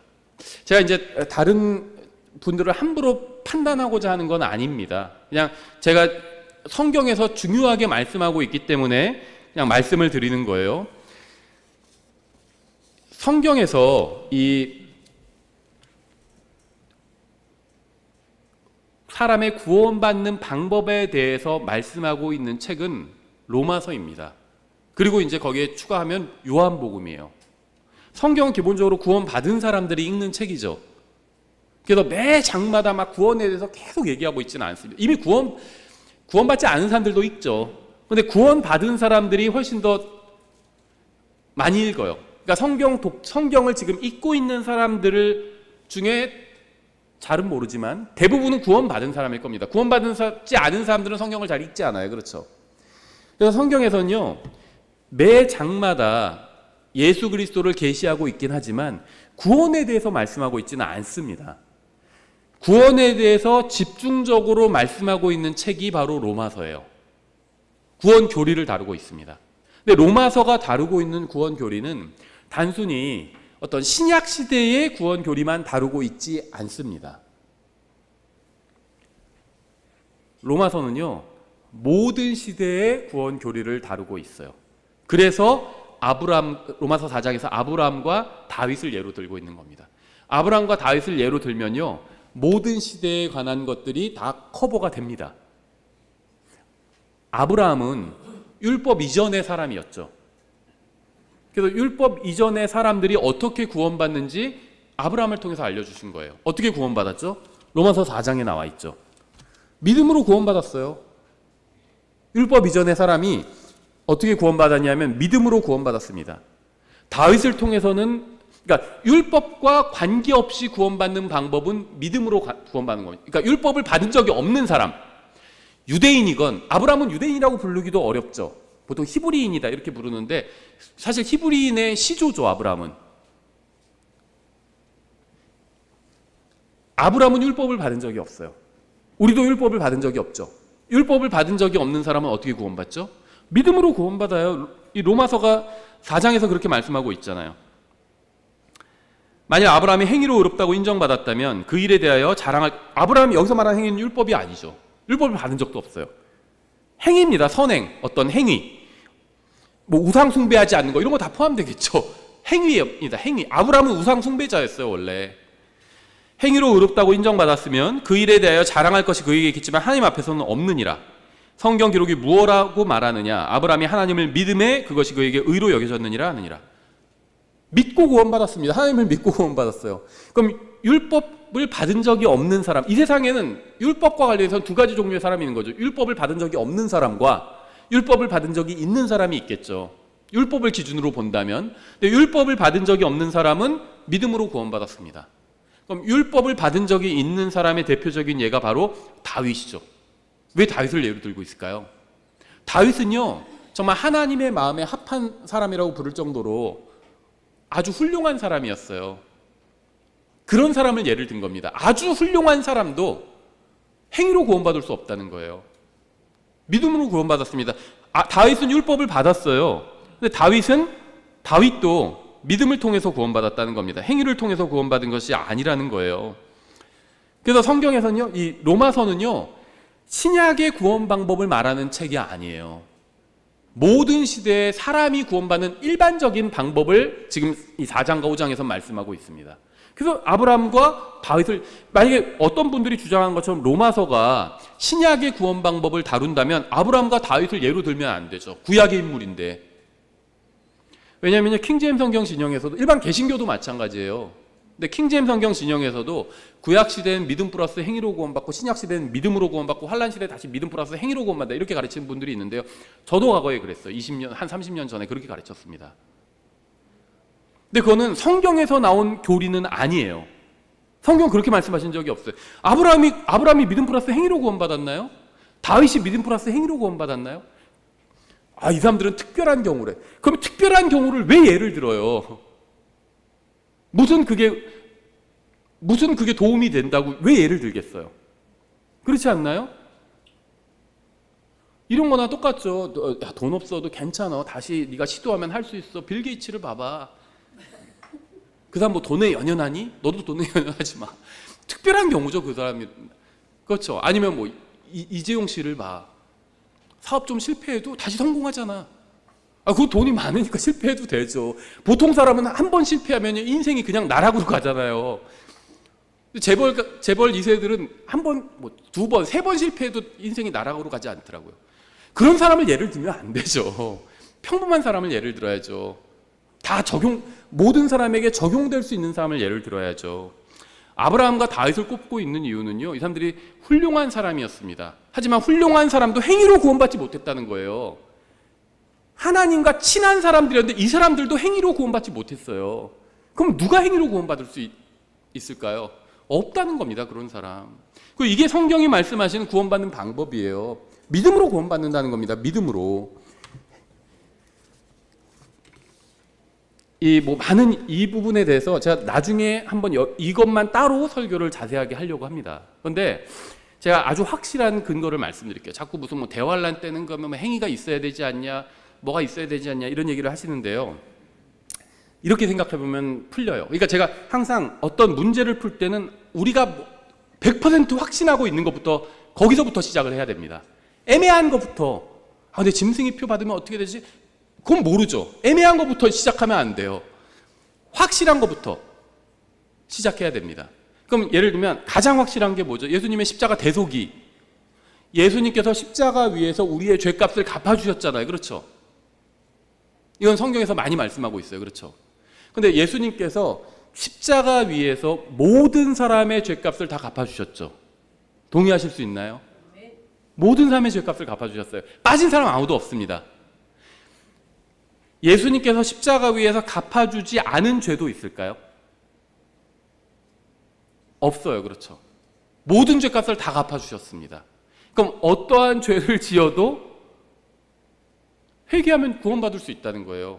제가 이제 다른 분들을 함부로 판단하고자 하는 건 아닙니다. 그냥 제가 성경에서 중요하게 말씀하고 있기 때문에 그냥 말씀을 드리는 거예요. 성경에서 이 사람의 구원받는 방법에 대해서 말씀하고 있는 책은 로마서입니다. 그리고 이제 거기에 추가하면 요한복음이에요. 성경은 기본적으로 구원받은 사람들이 읽는 책이죠. 그래서 매 장마다 막 구원에 대해서 계속 얘기하고 있지는 않습니다. 이미 구원받지 않은 사람들도 읽죠. 그런데 구원받은 사람들이 훨씬 더 많이 읽어요. 그러니까 성경을 지금 읽고 있는 사람들 중에 잘은 모르지만 대부분은 구원받은 사람일 겁니다. 구원받지 않은 사람들은 성경을 잘 읽지 않아요. 그렇죠? 그래서 성경에서는요, 매 장마다 예수 그리스도를 계시하고 있긴 하지만 구원에 대해서 말씀하고 있지는 않습니다. 구원에 대해서 집중적으로 말씀하고 있는 책이 바로 로마서예요. 구원 교리를 다루고 있습니다. 근데 로마서가 다루고 있는 구원 교리는 단순히 어떤 신약 시대의 구원 교리만 다루고 있지 않습니다. 로마서는요, 모든 시대의 구원 교리를 다루고 있어요. 그래서 로마서 4장에서 아브라함과 다윗을 예로 들고 있는 겁니다. 아브라함과 다윗을 예로 들면요, 모든 시대에 관한 것들이 다 커버가 됩니다. 아브라함은 율법 이전의 사람이었죠. 그래서 율법 이전의 사람들이 어떻게 구원받는지 아브라함을 통해서 알려주신 거예요. 어떻게 구원받았죠? 로마서 4장에 나와 있죠. 믿음으로 구원받았어요. 율법 이전의 사람이 어떻게 구원받았냐면 믿음으로 구원받았습니다. 다윗을 통해서는, 그러니까 율법과 관계없이 구원받는 방법은 믿음으로 구원받는 겁니다. 그러니까 율법을 받은 적이 없는 사람, 유대인이건, 아브라함은 유대인이라고 부르기도 어렵죠. 보통 히브리인이다 이렇게 부르는데 사실 히브리인의 시조죠. 아브라함은 율법을 받은 적이 없어요. 우리도 율법을 받은 적이 없죠. 율법을 받은 적이 없는 사람은 어떻게 구원받죠? 믿음으로 구원받아요. 이 로마서가 4장에서 그렇게 말씀하고 있잖아요. 만약 아브라함이 행위로 의롭다고 인정받았다면 그 일에 대하여 아브라함이 여기서 말하는 행위는 율법이 아니죠. 율법을 받은 적도 없어요. 행위입니다. 선행, 어떤 행위. 뭐 우상 숭배하지 않는 거 이런 거 다 포함되겠죠. 행위입니다. 행위. 아브라함은 우상 숭배자였어요. 원래. 행위로 의롭다고 인정받았으면 그 일에 대하여 자랑할 것이 그에게 있겠지만 하나님 앞에서는 없느니라. 성경 기록이 무엇라고 말하느냐? 아브라함이 하나님을 믿음에 그것이 그에게 의로 여겨졌느니라 하느니라. 믿고 구원받았습니다. 하나님을 믿고 구원받았어요. 그럼 율법을 받은 적이 없는 사람, 이 세상에는 율법과 관련해서 두 가지 종류의 사람이 있는 거죠. 율법을 받은 적이 없는 사람과 율법을 받은 적이 있는 사람이 있겠죠. 율법을 기준으로 본다면. 근데 율법을 받은 적이 없는 사람은 믿음으로 구원받았습니다. 그럼 율법을 받은 적이 있는 사람의 대표적인 예가 바로 다윗이죠. 왜 다윗을 예로 들고 있을까요? 다윗은요, 정말 하나님의 마음에 합한 사람이라고 부를 정도로 아주 훌륭한 사람이었어요. 그런 사람을 예를 든 겁니다. 아주 훌륭한 사람도 행위로 구원받을 수 없다는 거예요. 믿음으로 구원받았습니다. 다윗은 율법을 받았어요. 근데 다윗도 믿음을 통해서 구원받았다는 겁니다. 행위를 통해서 구원받은 것이 아니라는 거예요. 그래서 성경에서는요, 이 로마서는요, 신약의 구원 방법을 말하는 책이 아니에요. 모든 시대에 사람이 구원받는 일반적인 방법을 지금 이 4장과 5장에서 말씀하고 있습니다. 그래서 아브라함과 다윗을, 만약에 어떤 분들이 주장한 것처럼 로마서가 신약의 구원 방법을 다룬다면 아브라함과 다윗을 예로 들면 안 되죠. 구약의 인물인데. 왜냐하면 킹제임스 성경 진영에서도, 일반 개신교도 마찬가지예요. 근데 킹제임스 성경 진영에서도 구약 시대는 믿음 플러스 행위로 구원받고 신약 시대는 믿음으로 구원받고 환란 시대 다시 믿음 플러스 행위로 구원받는다, 이렇게 가르치는 분들이 있는데요. 저도 과거에 그랬어요. 20년, 한 30년 전에 그렇게 가르쳤습니다. 근데 그거는 성경에서 나온 교리는 아니에요. 성경 그렇게 말씀하신 적이 없어요. 아브라함이 믿음 플러스 행위로 구원받았나요? 다윗이 믿음 플러스 행위로 구원받았나요? 아, 이 사람들은 특별한 경우래. 그럼 특별한 경우를 왜 예를 들어요? 무슨 그게 도움이 된다고 왜 예를 들겠어요? 그렇지 않나요? 이런 거나 똑같죠. 야, 돈 없어도 괜찮아. 다시 네가 시도하면 할 수 있어. 빌 게이츠를 봐봐. 그 사람 뭐 돈에 연연하니? 너도 돈에 연연하지 마. 특별한 경우죠, 그 사람이. 그렇죠. 아니면 뭐 이재용 씨를 봐. 사업 좀 실패해도 다시 성공하잖아. 아, 그 돈이 많으니까 실패해도 되죠. 보통 사람은 한 번 실패하면 인생이 그냥 나락으로 가잖아요. 재벌 2세들은 한 번, 뭐 두 번, 세 번 실패해도 인생이 나락으로 가지 않더라고요. 그런 사람을 예를 들면 안 되죠. 평범한 사람을 예를 들어야죠. 모든 사람에게 적용될 수 있는 사람을 예를 들어야죠. 아브라함과 다윗을 꼽고 있는 이유는요, 이 사람들이 훌륭한 사람이었습니다. 하지만 훌륭한 사람도 행위로 구원받지 못했다는 거예요. 하나님과 친한 사람들이었는데 이 사람들도 행위로 구원받지 못했어요. 그럼 누가 행위로 구원받을 수 있을까요? 없다는 겁니다, 그런 사람. 그리고 이게 성경이 말씀하시는 구원받는 방법이에요. 믿음으로 구원받는다는 겁니다. 믿음으로. 많은 이 부분에 대해서 제가 나중에 한번 이것만 따로 설교를 자세하게 하려고 합니다. 그런데 제가 아주 확실한 근거를 말씀드릴게요. 자꾸 무슨 뭐 대환란 때는 그러면 행위가 있어야 되지 않냐, 뭐가 있어야 되지 않냐, 이런 얘기를 하시는데요. 이렇게 생각해 보면 풀려요. 그러니까 제가 항상 어떤 문제를 풀 때는 우리가 100% 확신하고 있는 것부터, 거기서부터 시작을 해야 됩니다. 애매한 것부터, 근데 짐승이 표 받으면 어떻게 되지? 그건 모르죠. 애매한 것부터 시작하면 안 돼요. 확실한 것부터 시작해야 됩니다. 그럼 예를 들면 가장 확실한 게 뭐죠? 예수님의 십자가 대속이. 예수님께서 십자가 위에서 우리의 죄값을 갚아주셨잖아요. 그렇죠? 이건 성경에서 많이 말씀하고 있어요. 그렇죠? 근데 예수님께서 십자가 위에서 모든 사람의 죄값을 다 갚아주셨죠. 동의하실 수 있나요? 모든 사람의 죄값을 갚아주셨어요. 빠진 사람 아무도 없습니다. 예수님께서 십자가 위에서 갚아주지 않은 죄도 있을까요? 없어요. 그렇죠? 모든 죄값을 다 갚아주셨습니다. 그럼 어떠한 죄를 지어도 회개하면 구원받을 수 있다는 거예요.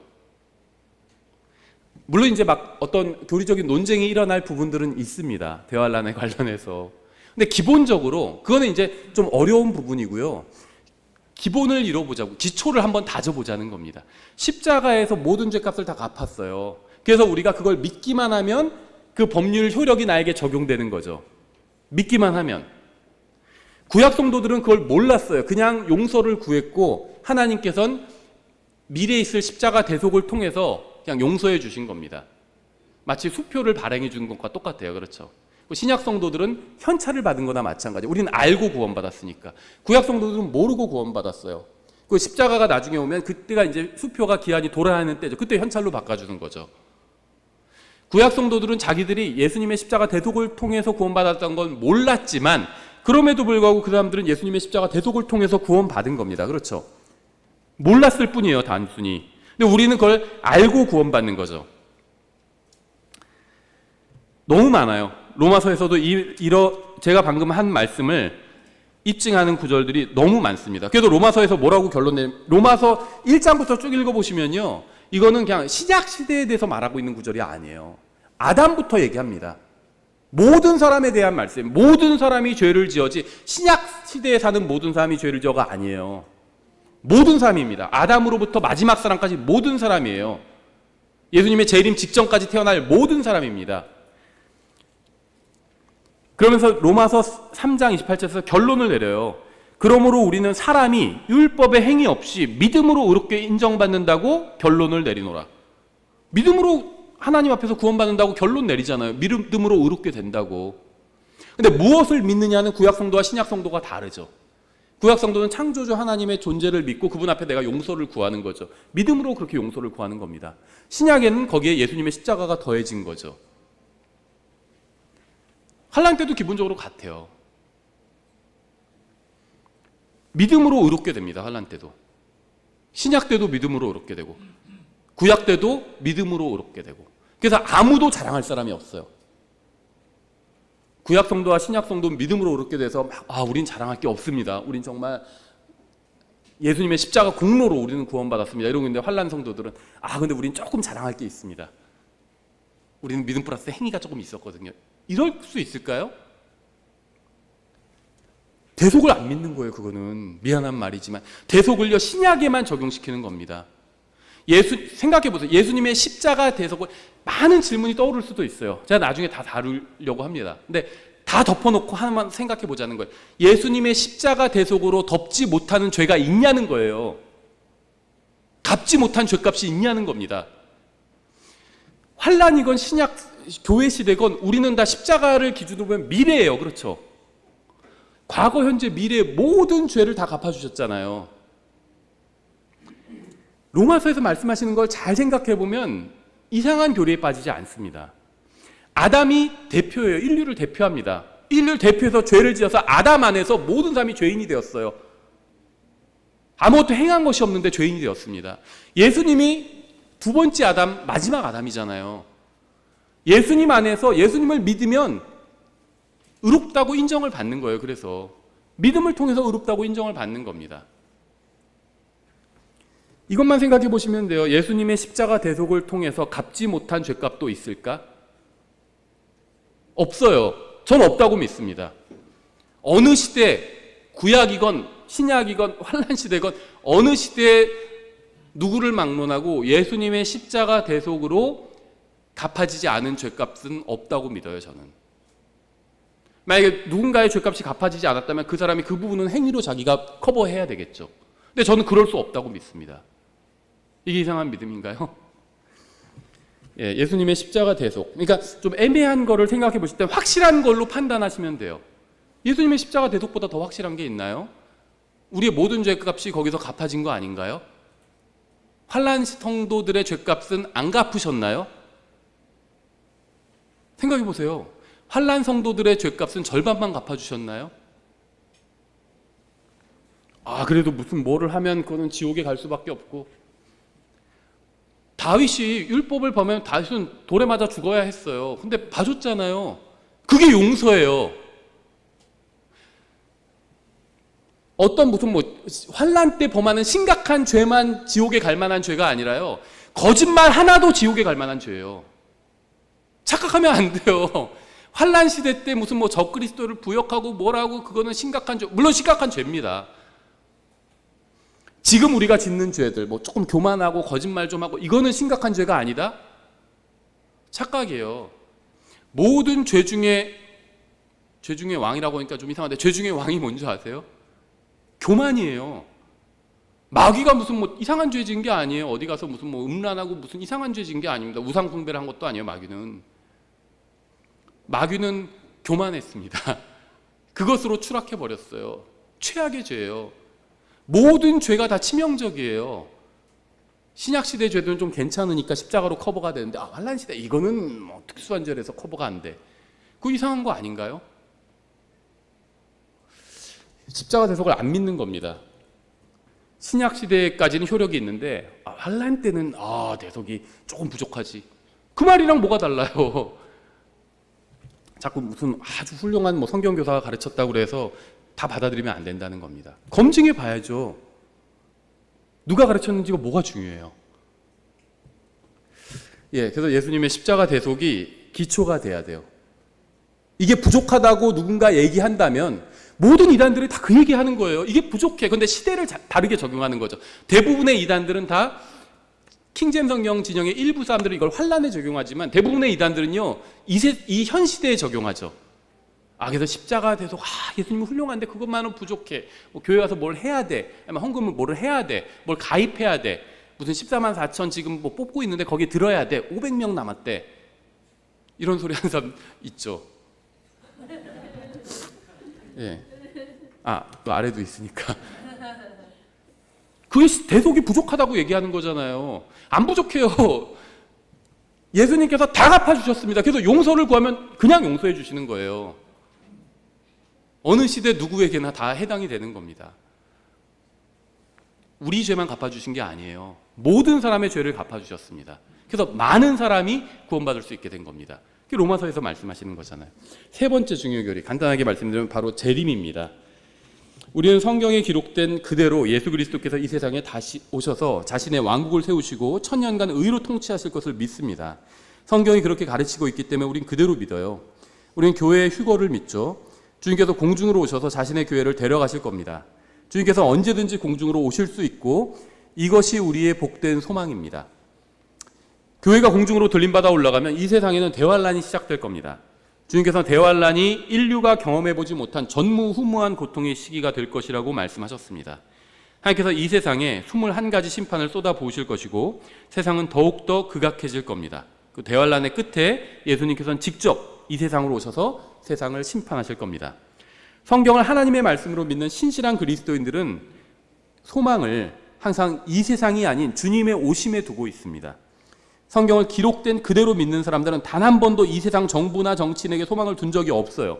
물론 이제 막 어떤 교리적인 논쟁이 일어날 부분들은 있습니다. 대환란에 관련해서. 근데 기본적으로 그거는 이제 좀 어려운 부분이고요. 기본을 이뤄보자고, 기초를 한번 다져보자는 겁니다. 십자가에서 모든 죄값을 다 갚았어요. 그래서 우리가 그걸 믿기만 하면 그 법률 효력이 나에게 적용되는 거죠. 믿기만 하면. 구약 성도들은 그걸 몰랐어요. 그냥 용서를 구했고 하나님께서는 미래에 있을 십자가 대속을 통해서 그냥 용서해 주신 겁니다. 마치 수표를 발행해 주는 것과 똑같아요. 그렇죠? 신약 성도들은 현찰을 받은 거나 마찬가지. 우리는 알고 구원받았으니까. 구약 성도들은 모르고 구원받았어요. 그 십자가가 나중에 오면 그때가 이제 수표가 기한이 돌아가는 때죠. 그때 현찰로 바꿔주는 거죠. 구약 성도들은 자기들이 예수님의 십자가 대속을 통해서 구원받았던 건 몰랐지만 그럼에도 불구하고 그 사람들은 예수님의 십자가 대속을 통해서 구원받은 겁니다. 그렇죠? 몰랐을 뿐이에요, 단순히. 근데 우리는 그걸 알고 구원받는 거죠. 너무 많아요. 로마서에서도 제가 방금 한 말씀을 입증하는 구절들이 너무 많습니다. 그래도 로마서에서 뭐라고 결론내면, 로마서 1장부터 쭉 읽어보시면요, 이거는 그냥 신약 시대에 대해서 말하고 있는 구절이 아니에요. 아담부터 얘기합니다. 모든 사람에 대한 말씀, 모든 사람이 죄를 지어지 신약 시대에 사는 모든 사람이 죄를 지어가 아니에요. 모든 사람입니다. 아담으로부터 마지막 사람까지 모든 사람이에요. 예수님의 재림 직전까지 태어날 모든 사람입니다. 그러면서 로마서 3장 28절에서 결론을 내려요. 그러므로 우리는 사람이 율법의 행위 없이 믿음으로 의롭게 인정받는다고 결론을 내리노라. 믿음으로 하나님 앞에서 구원받는다고 결론 내리잖아요. 믿음으로 의롭게 된다고. 근데 무엇을 믿느냐는 구약성도와 신약성도가 다르죠. 구약성도는 창조주 하나님의 존재를 믿고 그분 앞에 내가 용서를 구하는 거죠. 믿음으로 그렇게 용서를 구하는 겁니다. 신약에는 거기에 예수님의 십자가가 더해진 거죠. 환난 때도 기본적으로 같아요. 믿음으로 의롭게 됩니다. 환난 때도. 신약 때도 믿음으로 의롭게 되고 구약 때도 믿음으로 의롭게 되고. 그래서 아무도 자랑할 사람이 없어요. 구약 성도와 신약 성도는 믿음으로 의롭게 돼서 우린 자랑할 게 없습니다. 우린 정말 예수님의 십자가 공로로 우리는 구원받았습니다. 이러고 있는데 환난 성도들은 근데 우린 조금 자랑할 게 있습니다. 우리는 믿음 플러스 행위가 조금 있었거든요. 이럴 수 있을까요? 대속을 안 믿는 거예요. 그거는 미안한 말이지만 대속을요 신약에만 적용시키는 겁니다. 생각해 보세요. 예수님의 십자가 대속을 많은 질문이 떠오를 수도 있어요. 제가 나중에 다 다루려고 합니다. 근데 다 덮어놓고 하나만 생각해 보자는 거예요. 예수님의 십자가 대속으로 덮지 못하는 죄가 있냐는 거예요. 갚지 못한 죄값이 있냐는 겁니다. 환난이건 신약 교회 시대건 우리는 다 십자가를 기준으로 보면 미래예요. 그렇죠? 과거, 현재, 미래 모든 죄를 다 갚아주셨잖아요. 로마서에서 말씀하시는 걸 잘 생각해 보면 이상한 교리에 빠지지 않습니다. 아담이 대표예요. 인류를 대표합니다. 인류를 대표해서 죄를 지어서 아담 안에서 모든 사람이 죄인이 되었어요. 아무것도 행한 것이 없는데 죄인이 되었습니다. 예수님이 두 번째 아담, 마지막 아담이잖아요. 예수님 안에서 예수님을 믿으면 의롭다고 인정을 받는 거예요. 그래서 믿음을 통해서 의롭다고 인정을 받는 겁니다. 이것만 생각해 보시면 돼요. 예수님의 십자가 대속을 통해서 갚지 못한 죄값도 있을까? 없어요. 전 없다고 믿습니다. 어느 시대, 구약이건 신약이건 환난 시대건 어느 시대에 누구를 막론하고 예수님의 십자가 대속으로 갚아지지 않은 죄값은 없다고 믿어요. 저는. 만약에 누군가의 죄값이 갚아지지 않았다면 그 사람이 그 부분은 행위로 자기가 커버해야 되겠죠. 근데 저는 그럴 수 없다고 믿습니다. 이게 이상한 믿음인가요? 예수님의 십자가 대속. 그러니까 좀 애매한 거를 생각해 보실 때 확실한 걸로 판단하시면 돼요. 예수님의 십자가 대속보다 더 확실한 게 있나요? 우리의 모든 죄값이 거기서 갚아진 거 아닌가요? 환난 성도들의 죄값은 안 갚으셨나요? 생각해 보세요. 환난 성도들의 죄값은 절반만 갚아주셨나요? 그래도 무슨 뭐를 하면 그거는 지옥에 갈 수밖에 없고. 다윗이 율법을 보면 다윗은 돌에 맞아 죽어야 했어요. 근데 봐줬잖아요. 그게 용서예요. 어떤 무슨 환난 때 범하는 심각한 죄만 지옥에 갈 만한 죄가 아니라요. 거짓말 하나도 지옥에 갈 만한 죄예요. 착각하면 안 돼요. 환난 시대 때 무슨 적그리스도를 부역하고 뭐라고 그거는 심각한 죄, 물론 심각한 죄입니다. 지금 우리가 짓는 죄들, 조금 교만하고 거짓말 좀 하고 이거는 심각한 죄가 아니다? 착각이에요. 모든 죄 중에 왕이라고 하니까 좀 이상한데 죄 중에 왕이 뭔지 아세요? 교만이에요. 마귀가 무슨 이상한 죄 지은 게 아니에요. 어디 가서 무슨 음란하고 무슨 이상한 죄 지은 게 아닙니다. 우상 숭배를 한 것도 아니에요. 마귀는 교만했습니다. 그것으로 추락해 버렸어요. 최악의 죄예요. 모든 죄가 다 치명적이에요. 신약시대 죄들은 좀 괜찮으니까 십자가로 커버가 되는데 환난시대 이거는 특수한 죄라서 커버가 안 돼. 그거 이상한 거 아닌가요? 십자가 대속을 안 믿는 겁니다. 신약시대까지는 효력이 있는데 환난 때는 대속이 조금 부족하지. 그 말이랑 뭐가 달라요? 자꾸 무슨 아주 훌륭한 성경교사가 가르쳤다고 그래서 다 받아들이면 안 된다는 겁니다. 검증해 봐야죠. 누가 가르쳤는지가 뭐가 중요해요. 그래서 예수님의 십자가 대속이 기초가 돼야 돼요. 이게 부족하다고 누군가 얘기한다면 모든 이단들이 다 그 얘기하는 거예요. 이게 부족해. 근데 시대를 다르게 적용하는 거죠. 대부분의 이단들은 다 킹잼 성경 진영의 일부 사람들은 이걸 환란에 적용하지만 대부분의 이단들은요, 이 현 시대에 적용하죠. 그래서 십자가 대속, 예수님은 훌륭한데 그것만은 부족해. 뭐 교회 와서 뭘 해야 돼. 아니면 헌금을 뭘 해야 돼. 뭘 가입해야 돼. 무슨 14만 4천 지금 뭐 뽑고 있는데 거기에 들어야 돼. 500명 남았대. 이런 소리 하는 사람 있죠. 예. 또 아래도 있으니까. 그게 대속이 부족하다고 얘기하는 거잖아요. 안 부족해요. 예수님께서 다 갚아주셨습니다. 그래서 용서를 구하면 그냥 용서해 주시는 거예요. 어느 시대 누구에게나 다 해당이 되는 겁니다. 우리 죄만 갚아주신 게 아니에요. 모든 사람의 죄를 갚아주셨습니다. 그래서 많은 사람이 구원받을 수 있게 된 겁니다. 그게 로마서에서 말씀하시는 거잖아요. 세 번째 중요 교리, 간단하게 말씀드리면 바로 재림입니다. 우리는 성경에 기록된 그대로 예수 그리스도께서 이 세상에 다시 오셔서 자신의 왕국을 세우시고 천년간 의로 통치하실 것을 믿습니다. 성경이 그렇게 가르치고 있기 때문에 우린 그대로 믿어요. 우리는 교회의 휴거를 믿죠. 주님께서 공중으로 오셔서 자신의 교회를 데려가실 겁니다. 주님께서 언제든지 공중으로 오실 수 있고 이것이 우리의 복된 소망입니다. 교회가 공중으로 들림받아 올라가면 이 세상에는 대환란이 시작될 겁니다. 주님께서 대환란이 인류가 경험해보지 못한 전무후무한 고통의 시기가 될 것이라고 말씀하셨습니다. 하나님께서 이 세상에 21가지 심판을 쏟아부으실 것이고 세상은 더욱더 극악해질 겁니다. 그 대환란의 끝에 예수님께서는 직접 이 세상으로 오셔서 세상을 심판하실 겁니다. 성경을 하나님의 말씀으로 믿는 신실한 그리스도인들은 소망을 항상 이 세상이 아닌 주님의 오심에 두고 있습니다. 성경을 기록된 그대로 믿는 사람들은 단 한 번도 이 세상 정부나 정치인에게 소망을 둔 적이 없어요.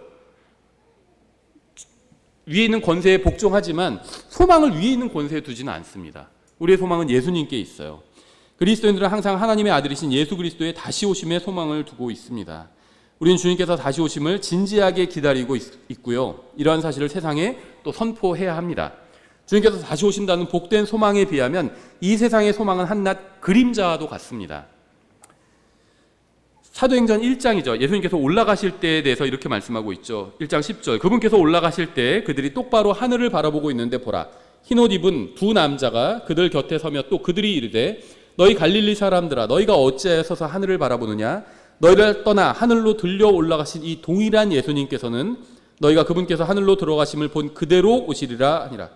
위에 있는 권세에 복종하지만 소망을 위에 있는 권세에 두지는 않습니다. 우리의 소망은 예수님께 있어요. 그리스도인들은 항상 하나님의 아들이신 예수 그리스도의 다시 오심에 소망을 두고 있습니다. 우리는 주님께서 다시 오심을 진지하게 기다리고 있고요. 이러한 사실을 세상에 또 선포해야 합니다. 주님께서 다시 오신다는 복된 소망에 비하면 이 세상의 소망은 한낱 그림자와도 같습니다. 사도행전 1장이죠. 예수님께서 올라가실 때에 대해서 이렇게 말씀하고 있죠. 1장 10절. 그분께서 올라가실 때 그들이 똑바로 하늘을 바라보고 있는데 보라, 흰옷 입은 두 남자가 그들 곁에 서며 또 그들이 이르되 너희 갈릴리 사람들아, 너희가 어찌하여 서서 하늘을 바라보느냐? 너희를 떠나 하늘로 들려 올라가신 이 동일한 예수님께서는 너희가 그분께서 하늘로 들어가심을 본 그대로 오시리라 하니라.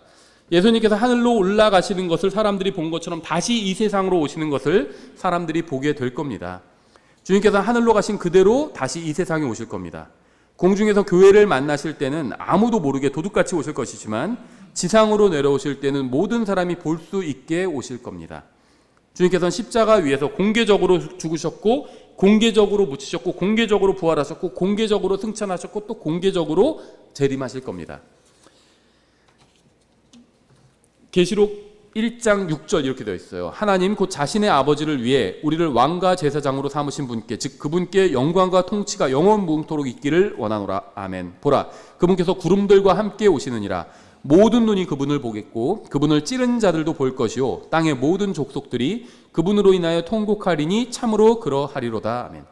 예수님께서 하늘로 올라가시는 것을 사람들이 본 것처럼 다시 이 세상으로 오시는 것을 사람들이 보게 될 겁니다. 주님께서 하늘로 가신 그대로 다시 이 세상에 오실 겁니다. 공중에서 교회를 만나실 때는 아무도 모르게 도둑같이 오실 것이지만 지상으로 내려오실 때는 모든 사람이 볼 수 있게 오실 겁니다. 주님께서는 십자가 위에서 공개적으로 죽으셨고 공개적으로 묻히셨고 공개적으로 부활하셨고 공개적으로 승천하셨고 또 공개적으로 재림하실 겁니다. 계시록 1장 6절 이렇게 되어 있어요. 하나님 곧 자신의 아버지를 위해 우리를 왕과 제사장으로 삼으신 분께, 즉 그분께 영광과 통치가 영원 무궁토록 있기를 원하노라. 아멘. 보라, 그분께서 구름들과 함께 오시느니라. 모든 눈이 그분을 보겠고 그분을 찌른 자들도 볼 것이요 땅의 모든 족속들이 그분으로 인하여 통곡하리니 참으로 그러하리로다. 아멘.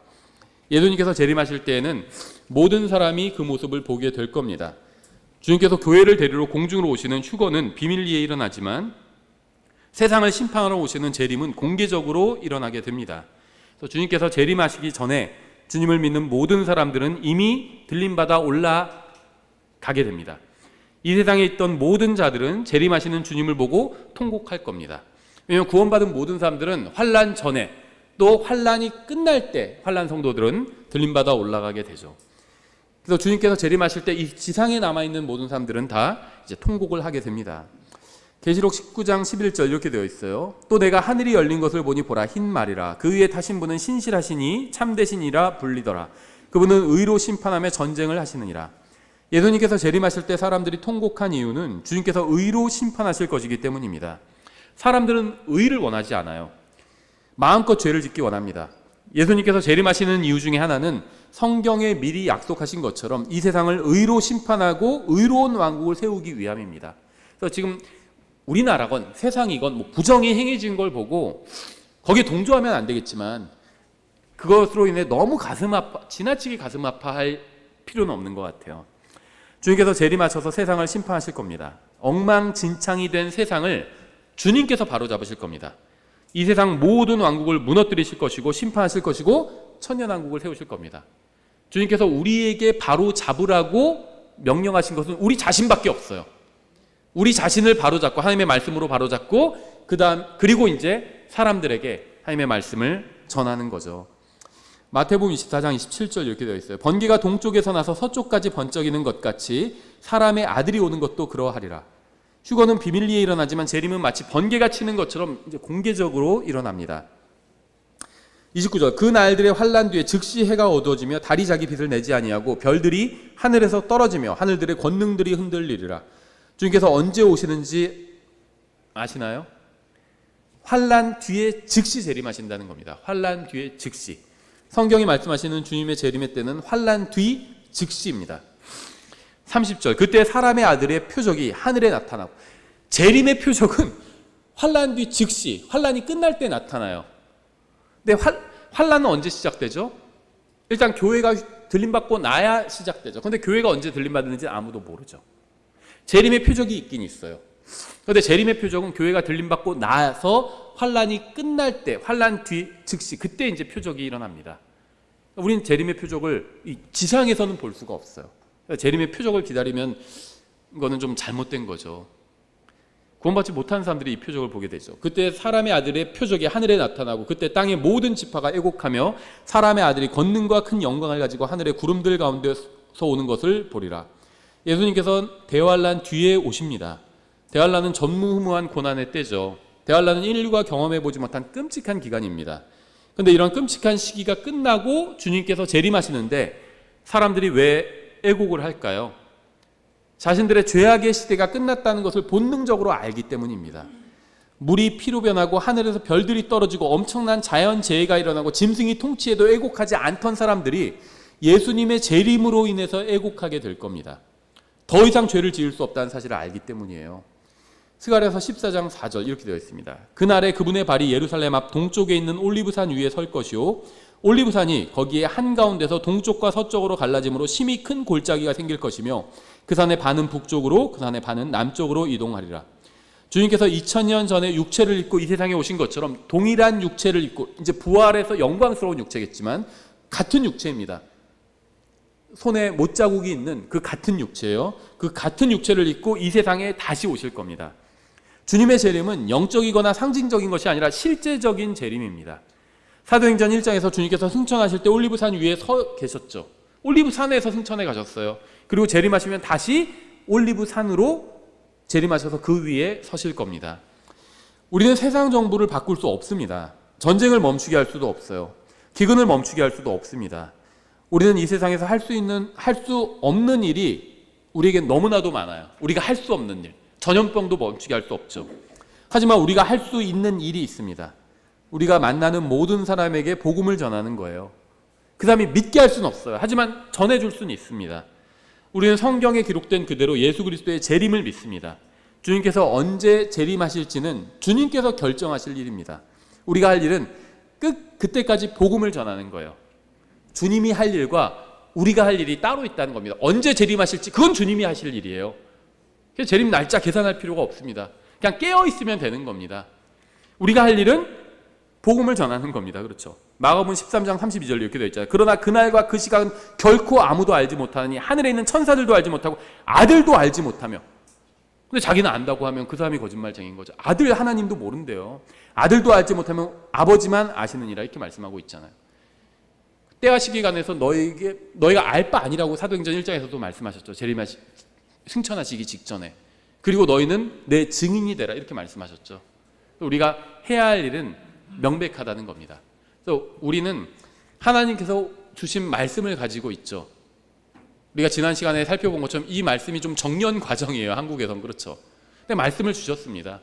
예수님께서 재림하실 때에는 모든 사람이 그 모습을 보게 될 겁니다. 주님께서 교회를 데리러 공중으로 오시는 휴거는 비밀리에 일어나지만 세상을 심판하러 오시는 재림은 공개적으로 일어나게 됩니다. 그래서 주님께서 재림하시기 전에 주님을 믿는 모든 사람들은 이미 들림받아 올라가게 됩니다. 이 세상에 있던 모든 자들은 재림하시는 주님을 보고 통곡할 겁니다. 왜냐하면 구원받은 모든 사람들은 환난 전에 또 환난이 끝날 때 환난 성도들은 들림받아 올라가게 되죠. 그래서 주님께서 재림하실 때 이 지상에 남아있는 모든 사람들은 다 이제 통곡을 하게 됩니다. 계시록 19장 11절 이렇게 되어 있어요. 또 내가 하늘이 열린 것을 보니 보라, 흰 말이라. 그 위에 타신 분은 신실하시니 참되시니라 불리더라. 그분은 의로 심판하며 전쟁을 하시느니라. 예수님께서 재림하실 때 사람들이 통곡한 이유는 주님께서 의로 심판하실 것이기 때문입니다. 사람들은 의를 원하지 않아요. 마음껏 죄를 짓기 원합니다. 예수님께서 재림하시는 이유 중에 하나는 성경에 미리 약속하신 것처럼 이 세상을 의로 심판하고 의로운 왕국을 세우기 위함입니다. 그래서 지금 우리나라건 세상이건 뭐 부정이 행해진 걸 보고 거기에 동조하면 안 되겠지만 그것으로 인해 너무 지나치게 가슴 아파할 필요는 없는 것 같아요. 주님께서 재림하셔서 세상을 심판하실 겁니다. 엉망진창이 된 세상을 주님께서 바로잡으실 겁니다. 이 세상 모든 왕국을 무너뜨리실 것이고 심판하실 것이고 천년왕국을 세우실 겁니다. 주님께서 우리에게 바로 잡으라고 명령하신 것은 우리 자신밖에 없어요. 우리 자신을 바로잡고 하나님의 말씀으로 바로잡고 그리고 이제 사람들에게 하나님의 말씀을 전하는 거죠. 마태복음 24장 27절 이렇게 되어 있어요. 번개가 동쪽에서 나서 서쪽까지 번쩍이는 것 같이 사람의 아들이 오는 것도 그러하리라. 휴거는 비밀리에 일어나지만 재림은 마치 번개가 치는 것처럼 이제 공개적으로 일어납니다. 29절 그 날들의 환난 뒤에 즉시 해가 어두워지며 달이 자기 빛을 내지 아니하고 별들이 하늘에서 떨어지며 하늘들의 권능들이 흔들리리라. 주님께서 언제 오시는지 아시나요? 환난 뒤에 즉시 재림하신다는 겁니다. 환난 뒤에 즉시. 성경이 말씀하시는 주님의 재림의 때는 환난 뒤 즉시입니다. 30절 그때 사람의 아들의 표적이 하늘에 나타나고, 재림의 표적은 환난 뒤 즉시, 환난이 끝날 때 나타나요. 근데 환난은 언제 시작되죠? 일단 교회가 들림받고 나야 시작되죠. 그런데 교회가 언제 들림받는지 아무도 모르죠. 재림의 표적이 있긴 있어요. 그런데 재림의 표적은 교회가 들림받고 나서 환난이 끝날 때, 환난 뒤 즉시, 그때 이제 표적이 일어납니다. 우리는 재림의 표적을 이 지상에서는 볼 수가 없어요. 재림의 표적을 기다리면 이거는 좀 잘못된 거죠. 구원받지 못한 사람들이 이 표적을 보게 되죠. 그때 사람의 아들의 표적이 하늘에 나타나고 그때 땅의 모든 지파가 애곡하며 사람의 아들이 권능과 큰 영광을 가지고 하늘의 구름들 가운데서 오는 것을 보리라. 예수님께서는 대환란 뒤에 오십니다. 대환란은 전무후무한 고난의 때죠. 대환란은 인류가 경험해보지 못한 끔찍한 기간입니다. 그런데 이런 끔찍한 시기가 끝나고 주님께서 재림하시는데 사람들이 왜 애곡을 할까요? 자신들의 죄악의 시대가 끝났다는 것을 본능적으로 알기 때문입니다. 물이 피로 변하고 하늘에서 별들이 떨어지고 엄청난 자연재해가 일어나고 짐승이 통치해도 애곡하지 않던 사람들이 예수님의 재림으로 인해서 애곡하게 될 겁니다. 더 이상 죄를 지을 수 없다는 사실을 알기 때문이에요. 스가랴서 14장 4절 이렇게 되어 있습니다. 그날에 그분의 발이 예루살렘 앞 동쪽에 있는 올리브산 위에 설 것이요 올리브산이 거기에 한가운데서 동쪽과 서쪽으로 갈라짐으로 심히 큰 골짜기가 생길 것이며 그 산의 반은 북쪽으로 그 산의 반은 남쪽으로 이동하리라. 주님께서 2000년 전에 육체를 입고 이 세상에 오신 것처럼 동일한 육체를 입고, 이제 부활해서 영광스러운 육체겠지만 같은 육체입니다. 손에 못자국이 있는 그 같은 육체예요. 그 같은 육체를 입고 이 세상에 다시 오실 겁니다. 주님의 재림은 영적이거나 상징적인 것이 아니라 실제적인 재림입니다. 사도행전 1장에서 주님께서 승천하실 때 올리브산 위에 서 계셨죠. 올리브산에서 승천해 가셨어요. 그리고 재림하시면 다시 올리브산으로 재림하셔서 그 위에 서실 겁니다. 우리는 세상 정부를 바꿀 수 없습니다. 전쟁을 멈추게 할 수도 없어요. 기근을 멈추게 할 수도 없습니다. 우리는 이 세상에서 할 수 없는 일이 우리에게 너무나도 많아요. 우리가 할 수 없는 일, 전염병도 멈추게 할 수 없죠. 하지만 우리가 할 수 있는 일이 있습니다. 우리가 만나는 모든 사람에게 복음을 전하는 거예요. 그 사람이 믿게 할 수는 없어요. 하지만 전해줄 수는 있습니다. 우리는 성경에 기록된 그대로 예수 그리스도의 재림을 믿습니다. 주님께서 언제 재림하실지는 주님께서 결정하실 일입니다. 우리가 할 일은 그때까지 복음을 전하는 거예요. 주님이 할 일과 우리가 할 일이 따로 있다는 겁니다. 언제 재림하실지 그건 주님이 하실 일이에요. 그래서 재림 날짜 계산할 필요가 없습니다. 그냥 깨어있으면 되는 겁니다. 우리가 할 일은 복음을 전하는 겁니다. 그렇죠? 마가복음 13장 32절 이렇게 되어 있잖아요. 그러나 그날과 그 시간은 결코 아무도 알지 못하느니 하늘에 있는 천사들도 알지 못하고 아들도 알지 못하며. 근데 자기는 안다고 하면 그 사람이 거짓말쟁이인 거죠. 아들 하나님도 모른대요. 아들도 알지 못하면 아버지만 아시느니라 이렇게 말씀하고 있잖아요. 때와 시기간에서 너희가 알 바 아니라고 사도행전 1장에서도 말씀하셨죠. 승천하시기 직전에. 그리고 너희는 내 증인이 되라 이렇게 말씀하셨죠. 우리가 해야 할 일은 명백하다는 겁니다. 그래서 우리는 하나님께서 주신 말씀을 가지고 있죠. 우리가 지난 시간에 살펴본 것처럼 이 말씀이 좀 정년 과정이에요. 한국에선 그렇죠. 근데 말씀을 주셨습니다.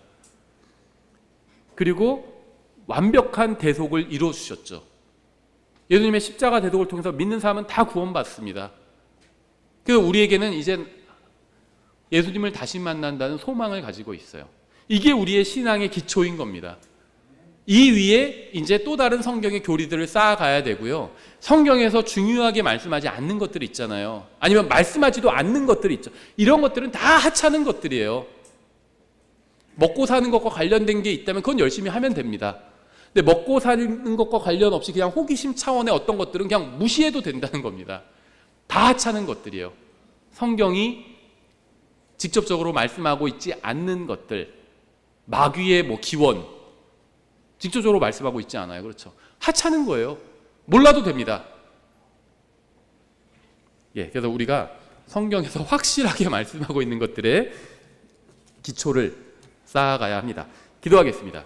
그리고 완벽한 대속을 이루어 주셨죠. 예수님의 십자가 대속을 통해서 믿는 사람은 다 구원받습니다. 그래서 우리에게는 이제 예수님을 다시 만난다는 소망을 가지고 있어요. 이게 우리의 신앙의 기초인 겁니다. 이 위에 이제 또 다른 성경의 교리들을 쌓아가야 되고요. 성경에서 중요하게 말씀하지 않는 것들이 있잖아요. 아니면 말씀하지도 않는 것들이 있죠. 이런 것들은 다 하찮은 것들이에요. 먹고 사는 것과 관련된 게 있다면 그건 열심히 하면 됩니다. 근데 먹고 사는 것과 관련 없이 그냥 호기심 차원의 어떤 것들은 그냥 무시해도 된다는 겁니다. 다 하찮은 것들이에요. 성경이 직접적으로 말씀하고 있지 않는 것들, 마귀의 뭐 기원, 직접적으로 말씀하고 있지 않아요. 그렇죠? 하찮은 거예요. 몰라도 됩니다. 예, 그래서 우리가 성경에서 확실하게 말씀하고 있는 것들의 기초를 쌓아가야 합니다. 기도하겠습니다.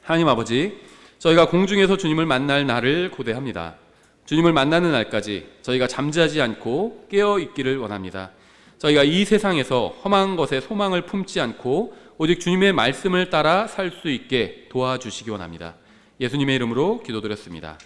하나님 아버지, 저희가 공중에서 주님을 만날 날을 고대합니다. 주님을 만나는 날까지 저희가 잠자지 않고 깨어 있기를 원합니다. 저희가 이 세상에서 험한 것에 소망을 품지 않고 오직 주님의 말씀을 따라 살 수 있게 도와주시기 원합니다. 예수님의 이름으로 기도드렸습니다.